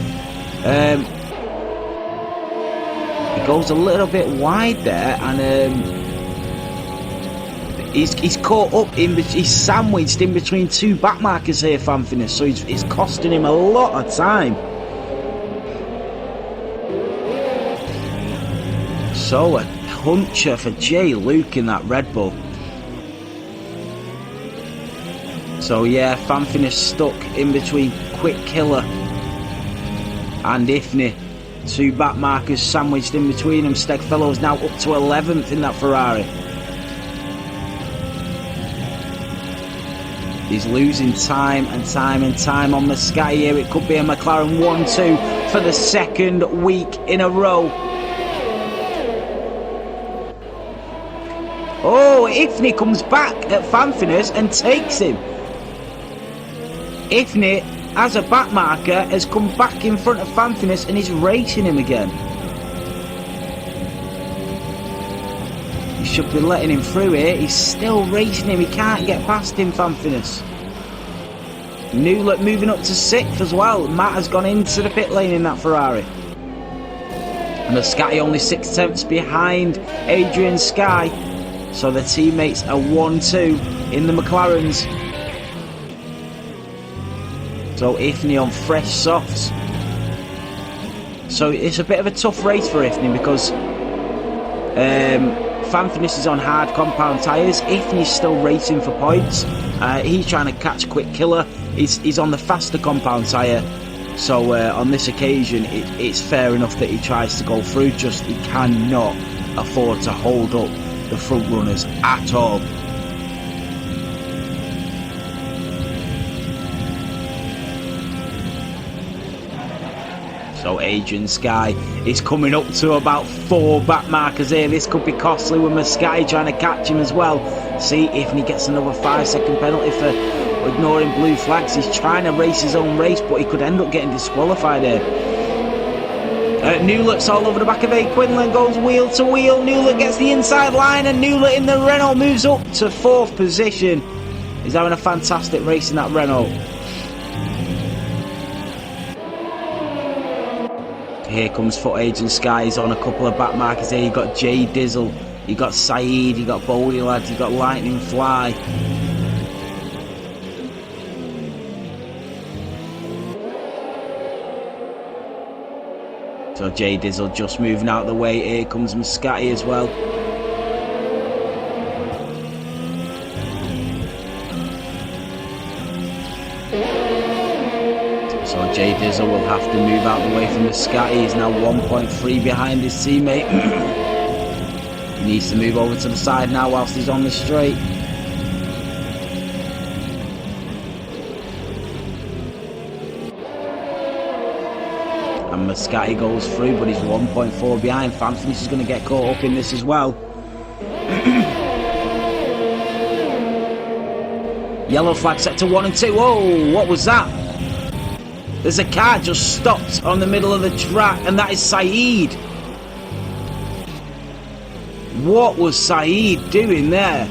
He goes a little bit wide there, and he's caught up he's sandwiched in between two back markers here, Fanfinis, so it's costing him a lot of time. So a puncher for Jay Luke in that Red Bull. So yeah, Fanfinis stuck in between Quick Killer and Ifnir. Two back markers sandwiched in between them. Stegfellow's now up to 11th in that Ferrari. He's losing time and time and time on Muscati here. It could be a McLaren 1-2 for the second week in a row. Oh, Ifnir comes back at Fanfinis and takes him. Ifnir, as a back marker, has come back in front of Fanfinis and he's racing him again. You should be letting him through here. He's still racing him. He can't get past him, Fanfinis. Newlet moving up to 6th as well. Matt has gone into the pit lane in that Ferrari. Muscati only 6/10 behind Adrian Sky. So the teammates are 1-2 in the McLarens. So Ifnir on fresh softs. So it's a bit of a tough race for Ifnir because Fanfinis is on hard compound tyres. Ifnir's still racing for points. He's trying to catch Quick Killer. He's on the faster compound tyre. So on this occasion, it's fair enough that he tries to go through. Just he cannot afford to hold up the front runners at all. So Adrian Sky is coming up to about 4 back markers here. This could be costly with Muscati trying to catch him as well. See if he gets another 5-second penalty for ignoring blue flags. He's trying to race his own race, but he could end up getting disqualified here. Newlett's all over the back of A. Quinlan, goes wheel to wheel. Newlett gets the inside line, and Newlett in the Renault moves up to 4th position. He's having a fantastic race in that Renault. Here comes Foot Adrian Sky. He's on a couple of back markers here. You've got Jay Dizzle, you've got Saeed, you've got Boldy Lads, you've got Lightning Fly. So Jay Dizzle just moving out of the way. Here comes Muscati as well. So Jay Dizzle will have to move out of the way from Muscati. He's now 1.3 behind his teammate. He needs to move over to the side now whilst he's on the straight. And Muscati goes through, but he's 1.4 behind. Fanfinis is going to get caught up in this as well. Yellow flag set to 1 and 2. Whoa, what was that? There's a car just stopped on the middle of the track, and that is Saeed. What was Saeed doing there?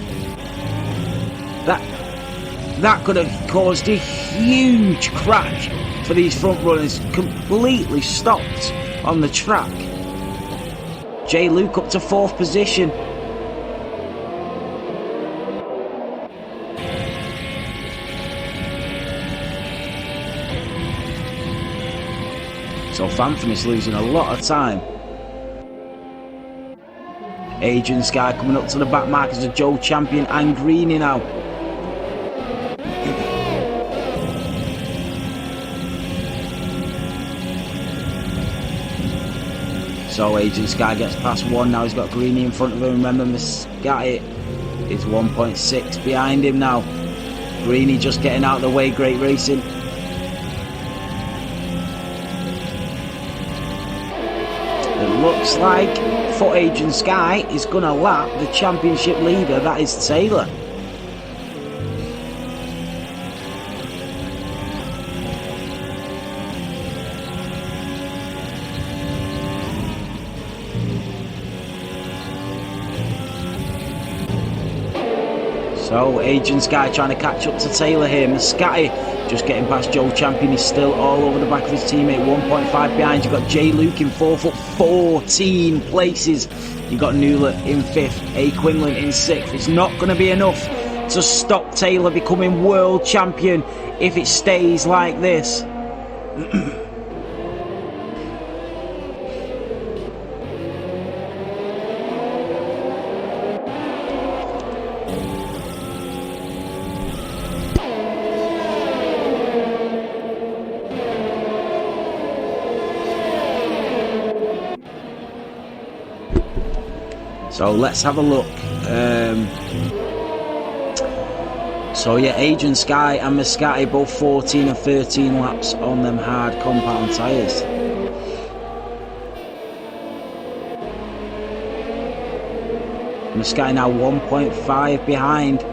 That could have caused a huge crash for these front runners. Completely stopped on the track. Jay Luke up to 4th position. So Fanfinis losing a lot of time. Adrian Sky coming up to the back markers of Joe Champion and Greeny now. So Agent Sky gets past 1, now he's got Greeny in front of him. Remember, Muscati is 1.6 behind him now. Greeny just getting out of the way, great racing. It looks like for Agent Sky is going to lap the championship leader, that is Taylor. So Agent Sky trying to catch up to Taylor here. Muscati just getting past Joe Champion. He's still all over the back of his teammate. 1.5 behind. You've got Jay Luke in 4th up 14 places. You've got Newler in 5th. A. Quinlan in 6th. It's not going to be enough to stop Taylor becoming world champion if it stays like this. So let's have a look. So yeah, Agent Sky and Muscati both 14 and 13 laps on them hard compound tyres. Muscati now 1.5 behind.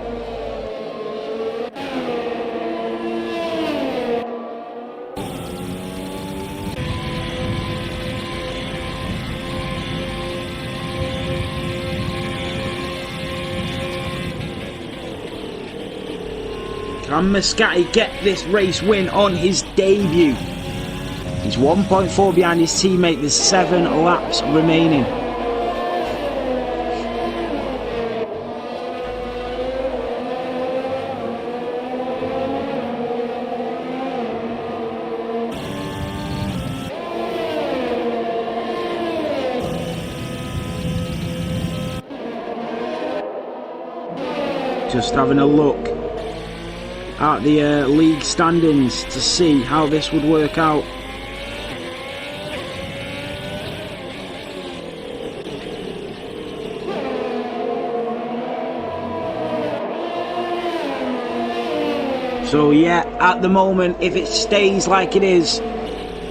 Can Muscati get this race win on his debut? He's 1.4 behind his teammate. There's 7 laps remaining. Just having a look at the league standings to see how this would work out. So yeah, at the moment, if it stays like it is,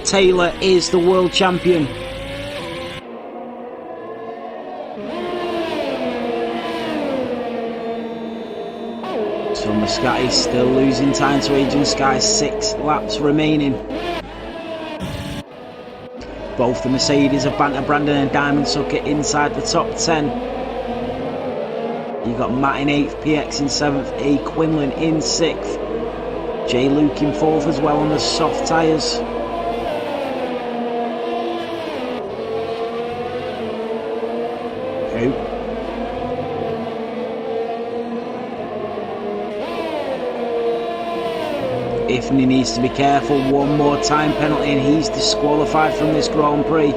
Taylor is the world champion. So Muscati still losing time to Agent Sky, 6 laps remaining. Both the Mercedes of Banter Brandon and Diamond Sucker inside the top 10. You got Matt in 8th, PX in 7th, A. Quinlan in 6th, Jay Luke in 4th as well on the soft tyres. Ifney needs to be careful, one more time penalty and he's disqualified from this Grand Prix.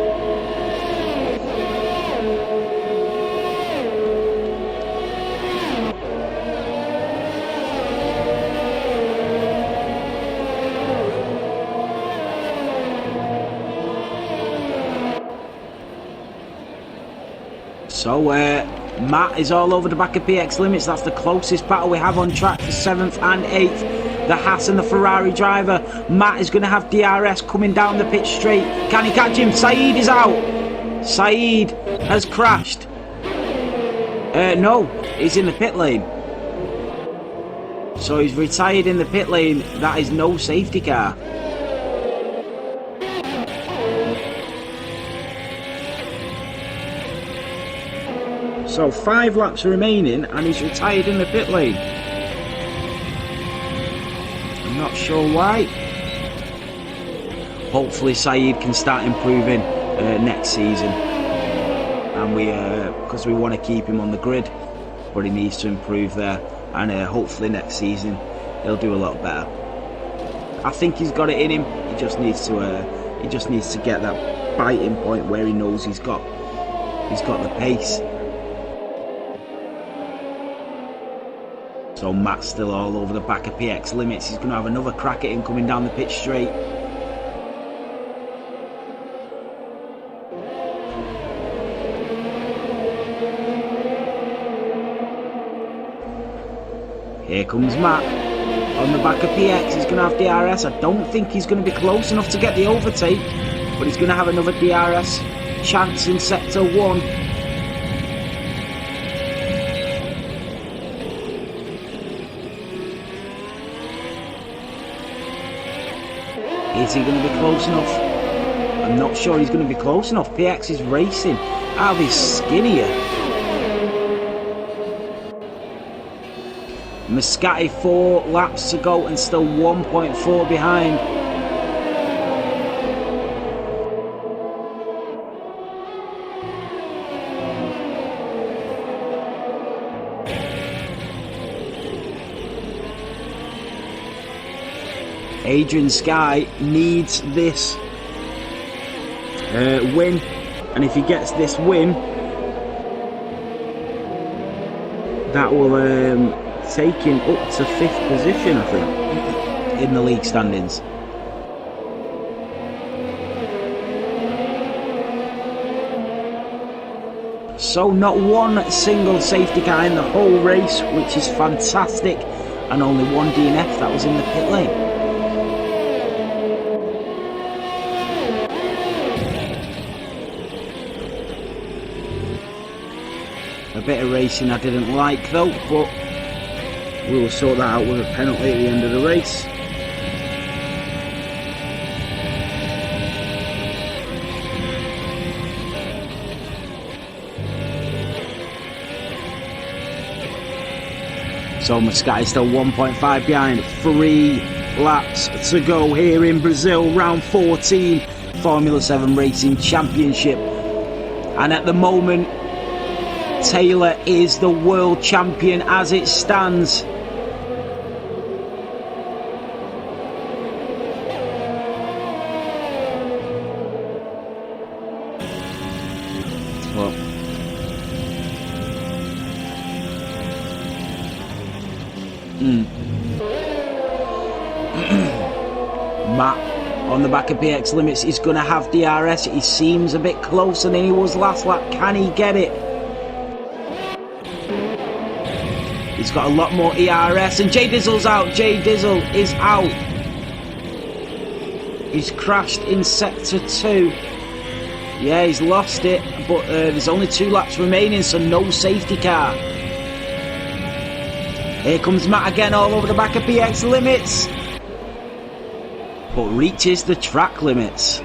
So Matt is all over the back of PX Limits. That's the closest battle we have on track for 7th and 8th. The Haas and the Ferrari driver. Matt is going to have DRS coming down the pit straight. Can he catch him? Saeed is out. Saeed has crashed. No, he's in the pit lane. So he's retired in the pit lane. That is no safety car. So 5 laps remaining and he's retired in the pit lane. I'm not sure why. Hopefully Saeed can start improving next season, and because we want to keep him on the grid, but he needs to improve there, and hopefully next season he'll do a lot better. I think he's got it in him. He just needs to get that biting point where he knows he's got the pace. So Matt's still all over the back of PX Limits. He's going to have another crack at him coming down the pitch straight. Here comes Matt on the back of PX. He's going to have DRS. I don't think he's going to be close enough to get the overtake, but he's going to have another DRS chance in sector 1. Is he going to be close enough? I'm not sure he's going to be close enough. PX is racing out of his skin here. Muscati 4 laps to go and still 1.4 behind. Adrian Sky needs this win, and if he gets this win, that will take him up to 5th position, I think, in the league standings. So not one single safety car in the whole race, which is fantastic, and only one DNF that was in the pit lane. A bit of racing I didn't like though, but we will sort that out with a penalty at the end of the race. So Muscati still 1.5 behind, 3 laps to go here in Brazil, round 14, Formula 7 Racing Championship. And at the moment, Taylor is the world champion as it stands. Well, Matt on the back of PX Limits is going to have DRS. He seems a bit closer than he was last lap. Can he get it? He's got a lot more ERS, and Jay Dizzle's out. Jay Dizzle is out. He's crashed in sector 2. Yeah, he's lost it, but there's only 2 laps remaining, so no safety car. Here comes Matt again, all over the back of PX Limits, but reaches the track limits.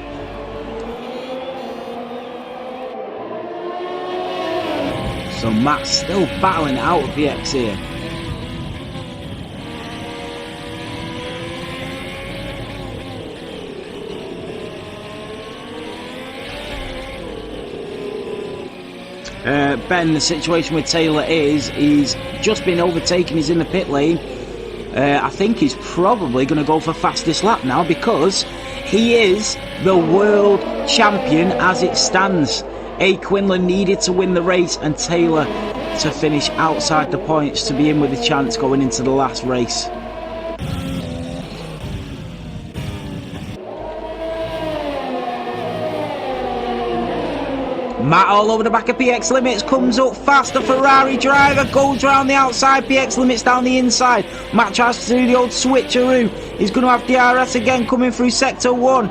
So Matt's still battling out of PX here. Ben, the situation with Taylor is he's just been overtaken, he's in the pit lane. I think he's probably going to go for fastest lap now, because he is the world champion as it stands. A. Quinlan needed to win the race and Taylor to finish outside the points to be in with a chance going into the last race. Matt all over the back of PX Limits, comes up fast, the Ferrari driver goes round the outside, PX Limits down the inside. Matt tries to do the old switcheroo. He's going to have DRS again coming through sector 1.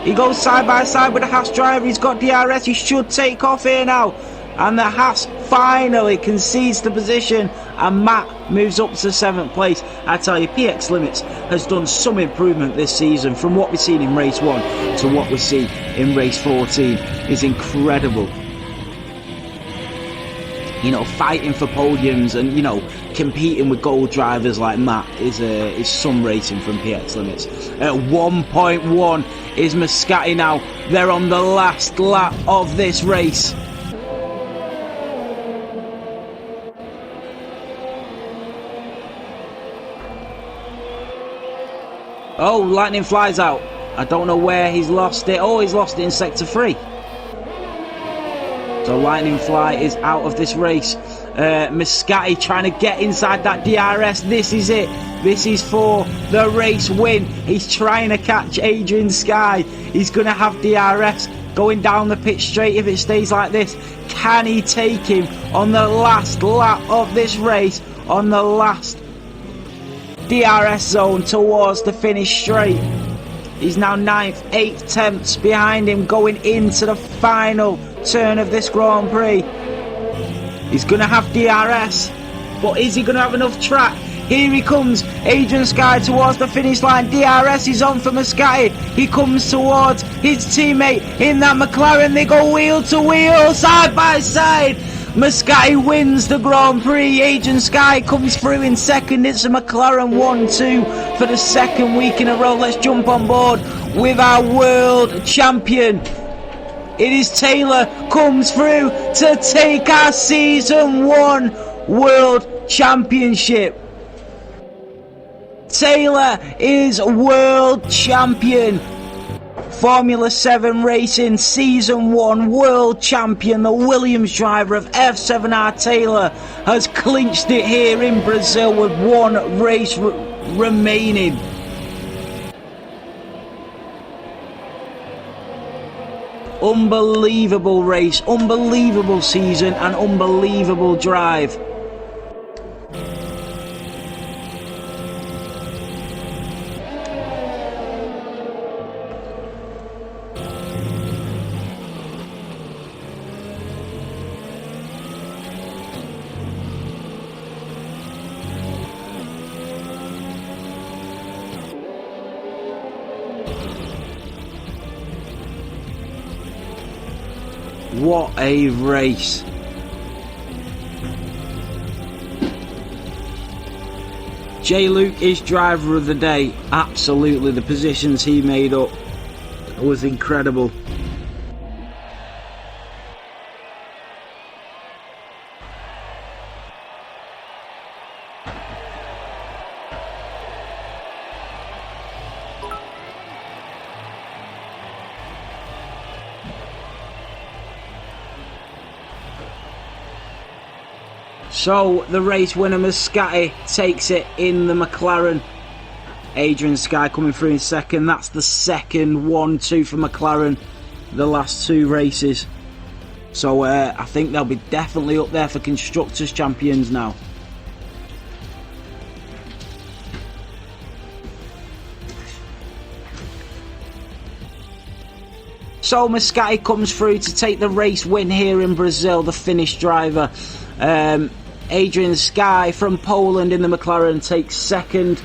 He goes side by side with the Haas driver, he's got DRS, he should take off here now. And the Haas finally concedes the position, and Matt moves up to 7th place. I tell you, PX Limits has done some improvement this season from what we've seen in race 1 to what we see in race 14. Is incredible. You know, fighting for podiums and, you know, competing with gold drivers like Matt is some racing from PX Limits. At 1.1 is Muscati now. They're on the last lap of this race. Oh, Lightning flies out. I don't know where he's lost it. Oh, he's lost it in sector 3. So Lightning Fly is out of this race. Muscati trying to get inside that DRS. This is it. This is for the race win. He's trying to catch Adrian Sky. He's going to have DRS going down the pit straight if it stays like this. Can he take him on the last lap of this race? On the last DRS zone towards the finish straight. He's now 9th, 8 tenths behind him going into the final turn of this Grand Prix. He's going to have DRS, but is he going to have enough track? Here he comes, Adrian Sky towards the finish line. DRS is on for Muscati. He comes towards his teammate in that McLaren. They go wheel to wheel, side by side. Muscati wins the Grand Prix. Adrian Sky comes through in second. It's a McLaren 1-2 for the second week in a row. Let's jump on board with our world champion. It is Taylor comes through to take our season 1 world championship. Taylor is world champion. Formula 7 Racing Season 1 world champion, the Williams driver of F7R Taylor, has clinched it here in Brazil with one race remaining. Unbelievable race, unbelievable season, and unbelievable drive. What a race. Jay Luke is driver of the day. Absolutely, the positions he made up was incredible. So the race winner Muscati takes it in the McLaren. Adrian Sky coming through in second. That's the second 1-2 for McLaren the last 2 races. So I think they'll be definitely up there for Constructors' Champions now. So Muscati comes through to take the race win here in Brazil, the Finnish driver. Adrian Sky from Poland in the McLaren takes second,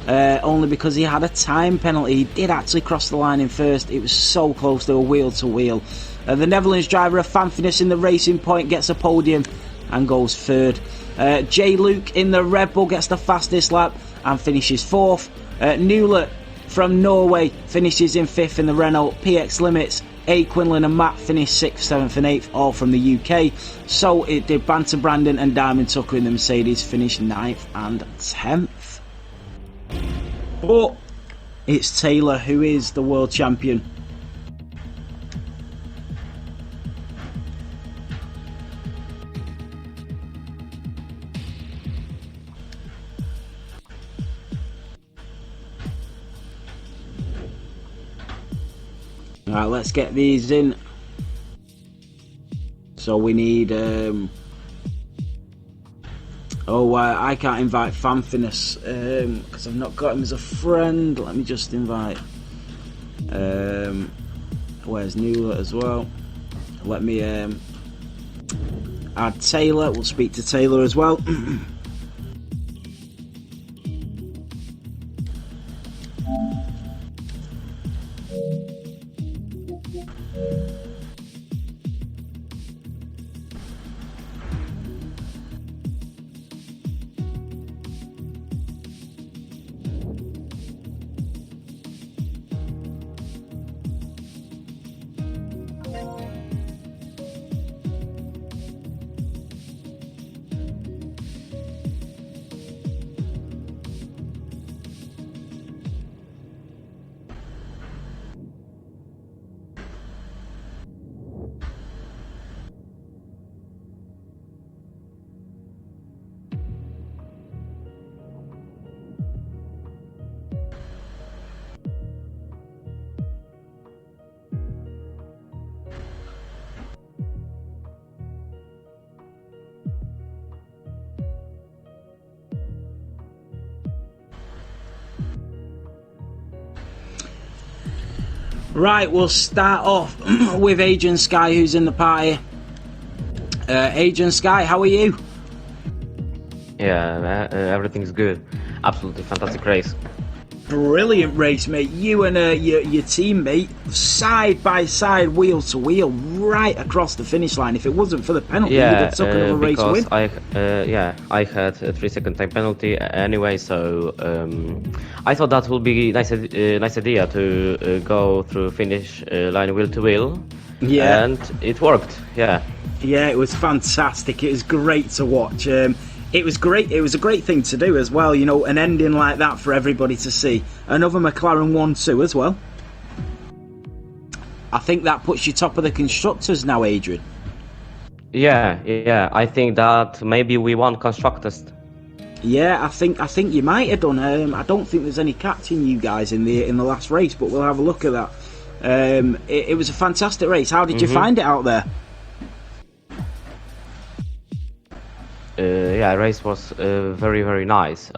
only because he had a time penalty. He did actually cross the line in first. It was so close, they were wheel to wheel. The Netherlands driver of Fanfinis in the Racing Point gets a podium and goes third. Jay Luke in the Red Bull gets the fastest lap and finishes fourth. Newlet from Norway finishes in fifth in the Renault. PX Limits, A. Quinlan and Matt finished 6th, 7th and 8th, all from the UK. So it did Banter Brandon and Diamond Tucker in the Mercedes finished 9th and 10th. But it's Taylor who is the world champion. Alright, let's get these in. So we need I can't invite Fanfinis because I've not got him as a friend. Let me just invite where's Newlet as well. Let me add Taylor. We'll speak to Taylor as well. Right, we'll start off with Adrian Sky, who's in the party. Adrian Sky, how are you? Yeah, everything's good. Absolutely fantastic race. Brilliant race, mate. You and your teammate, side by side, wheel to wheel, right across the finish line. If it wasn't for the penalty, you'd have took another race win. I had a 3-second time penalty anyway, so I thought that would be nice idea to go through finish line wheel to wheel. Yeah. And it worked. Yeah. Yeah, it was fantastic. It was great to watch. It was great. It was a great thing to do as well. You know, an ending like that for everybody to see. Another McLaren 1-2 as well. I think that puts you top of the constructors now, Adrian. Yeah. I think that maybe we won constructors. Yeah, I think you might have done. I don't think there's any catching you guys in the last race, but we'll have a look at that. It was a fantastic race. How did you find it out there? Race was very, very nice.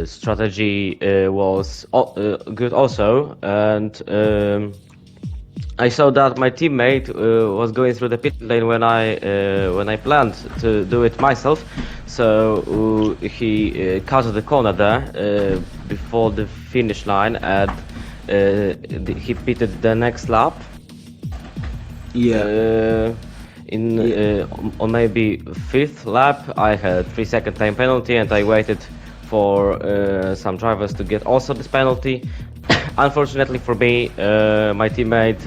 Strategy was good also, and I saw that my teammate was going through the pit lane when I planned to do it myself. So he cut the corner there before the finish line, and he pitted the next lap. Yeah. On maybe 5th lap, I had 3-second time penalty, and I waited for some drivers to get also this penalty. Unfortunately for me, my teammate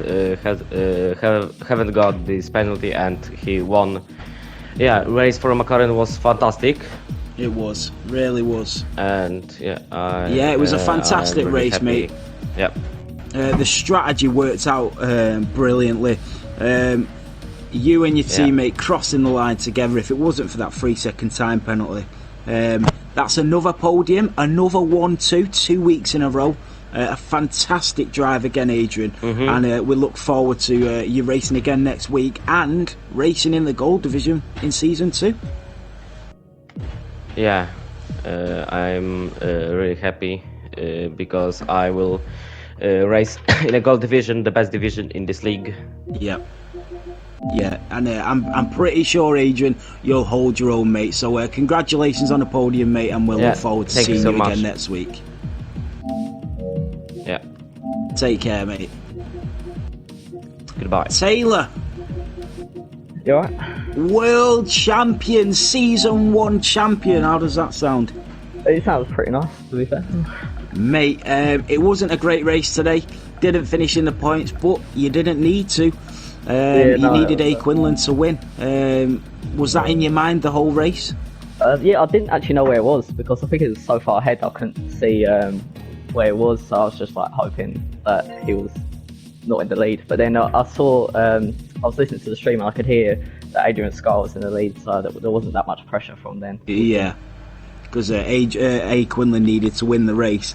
haven't got this penalty, and he won. Yeah, race for McLaren was fantastic. It was, really was. And it was a fantastic really race, happy. mate. Yep. The strategy worked out brilliantly. You and your teammate crossing the line together. If it wasn't for that 3-second time penalty, that's another podium, another 1-2, 2 weeks in a row. A fantastic drive again, Adrian, and we look forward to you racing again next week and racing in the Gold Division in Season 2. Yeah, I'm really happy because I will race in a Gold Division, the best division in this league. Yeah, and I'm pretty sure, Adrian, you'll hold your own, mate. So congratulations on the podium, mate, and we'll look forward to seeing you again next week. Yeah. Take care, mate. Goodbye. Taylor. You alright? World champion, Season 1 champion. How does that sound? It sounds pretty nice, to be fair. Mate, it wasn't a great race today. Didn't finish in the points, but you didn't need to. You needed A. Quinlan to win. Was that in your mind the whole race? I didn't actually know where it was because I think it was so far ahead I couldn't see where it was, so I was just like hoping that he was not in the lead. But then I saw, I was listening to the stream and I could hear that Adrian Sky was in the lead, so there wasn't that much pressure from then. Yeah, because A. Quinlan needed to win the race.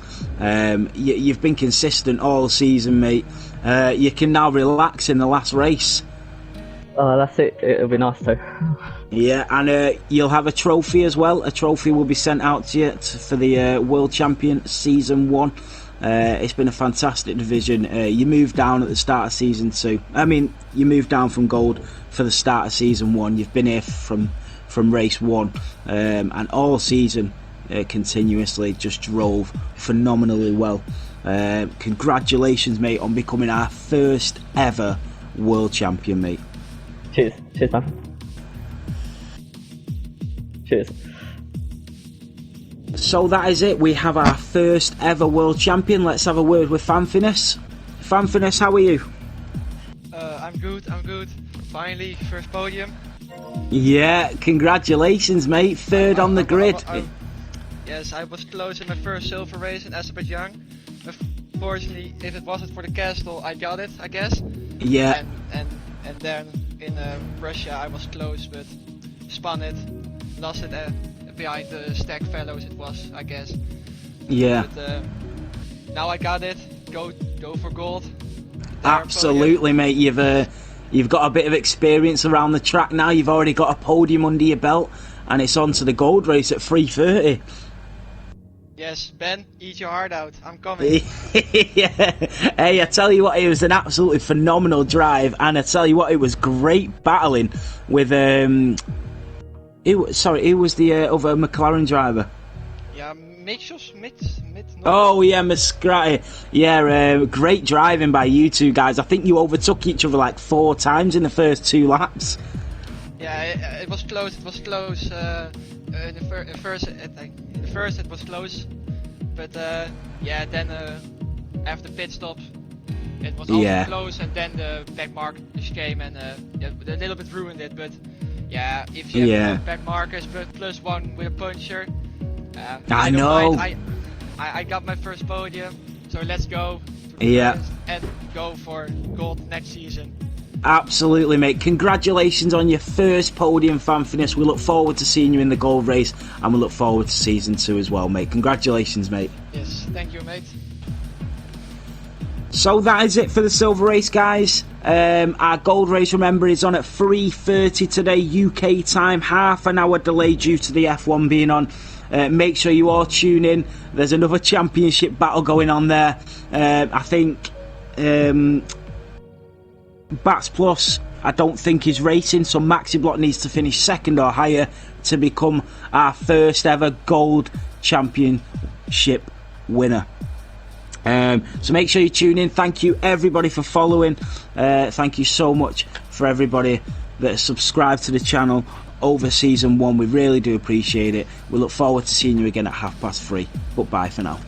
You've been consistent all season, mate. You can now relax in the last race. That's it. It'll be nice too. Yeah, and you'll have a trophy as well. A trophy will be sent out to you for the World Champion Season 1. It's been a fantastic division. You moved down at the start of Season 2. I mean, you moved down from Gold for the start of Season 1. You've been here from race 1, and all season continuously just drove phenomenally well. Congratulations, mate, on becoming our first ever World Champion, mate. Cheers, man. Cheers. So that is it. We have our first ever World Champion. Let's have a word with Fanfinus. Fanfinus, how are you? I'm good. Finally, first podium. Yeah, congratulations, mate. Third on the grid. Yes, I was close in my first silver race in Azerbaijan. Unfortunately, if it wasn't for the castle, I got it, I guess. Yeah. And then in Russia, I was close, but spun it, lost it behind the Stack Fellows. It was, I guess. Yeah. But now I got it. Go for gold. Absolutely, mate. You've got a bit of experience around the track now. You've already got a podium under your belt, and it's on to the gold race at 3:30. Yes, Ben, eat your heart out. I'm coming. Yeah. Hey, I tell you what, it was an absolutely phenomenal drive, and I tell you what, it was great battling with who was the other McLaren driver? Yeah, Mitchell Smith. Oh yeah, Muscratti. Yeah, great driving by you two guys. I think you overtook each other like 4 times in the first 2 laps. Yeah, it was close. It was close. In the first it was close, but yeah, then after pit stop, it was also close, and then the back markers came and yeah, a little bit ruined it. But yeah, if you have back markers but plus 1 with a puncture, I don't know. mind. I got my first podium, so let's go. And go for gold next season. Absolutely, mate. Congratulations on your first podium, Fanfinus. We look forward to seeing you in the gold race, and we look forward to season 2 as well, mate. Congratulations, mate. Yes, thank you, mate. So that is it for the silver race, guys. Our gold race, remember, is on at 3:30 today UK time, half an hour delay due to the F1 being on. Make sure you all tune in. There's another championship battle going on there. I think Bats Plus, I don't think is racing, so Maxi Block needs to finish 2nd or higher to become our first ever gold championship winner. So make sure you tune in. Thank you everybody for following. Thank you so much for everybody that has subscribed to the channel over season 1. We really do appreciate it. We look forward to seeing you again at 3:30. But bye for now.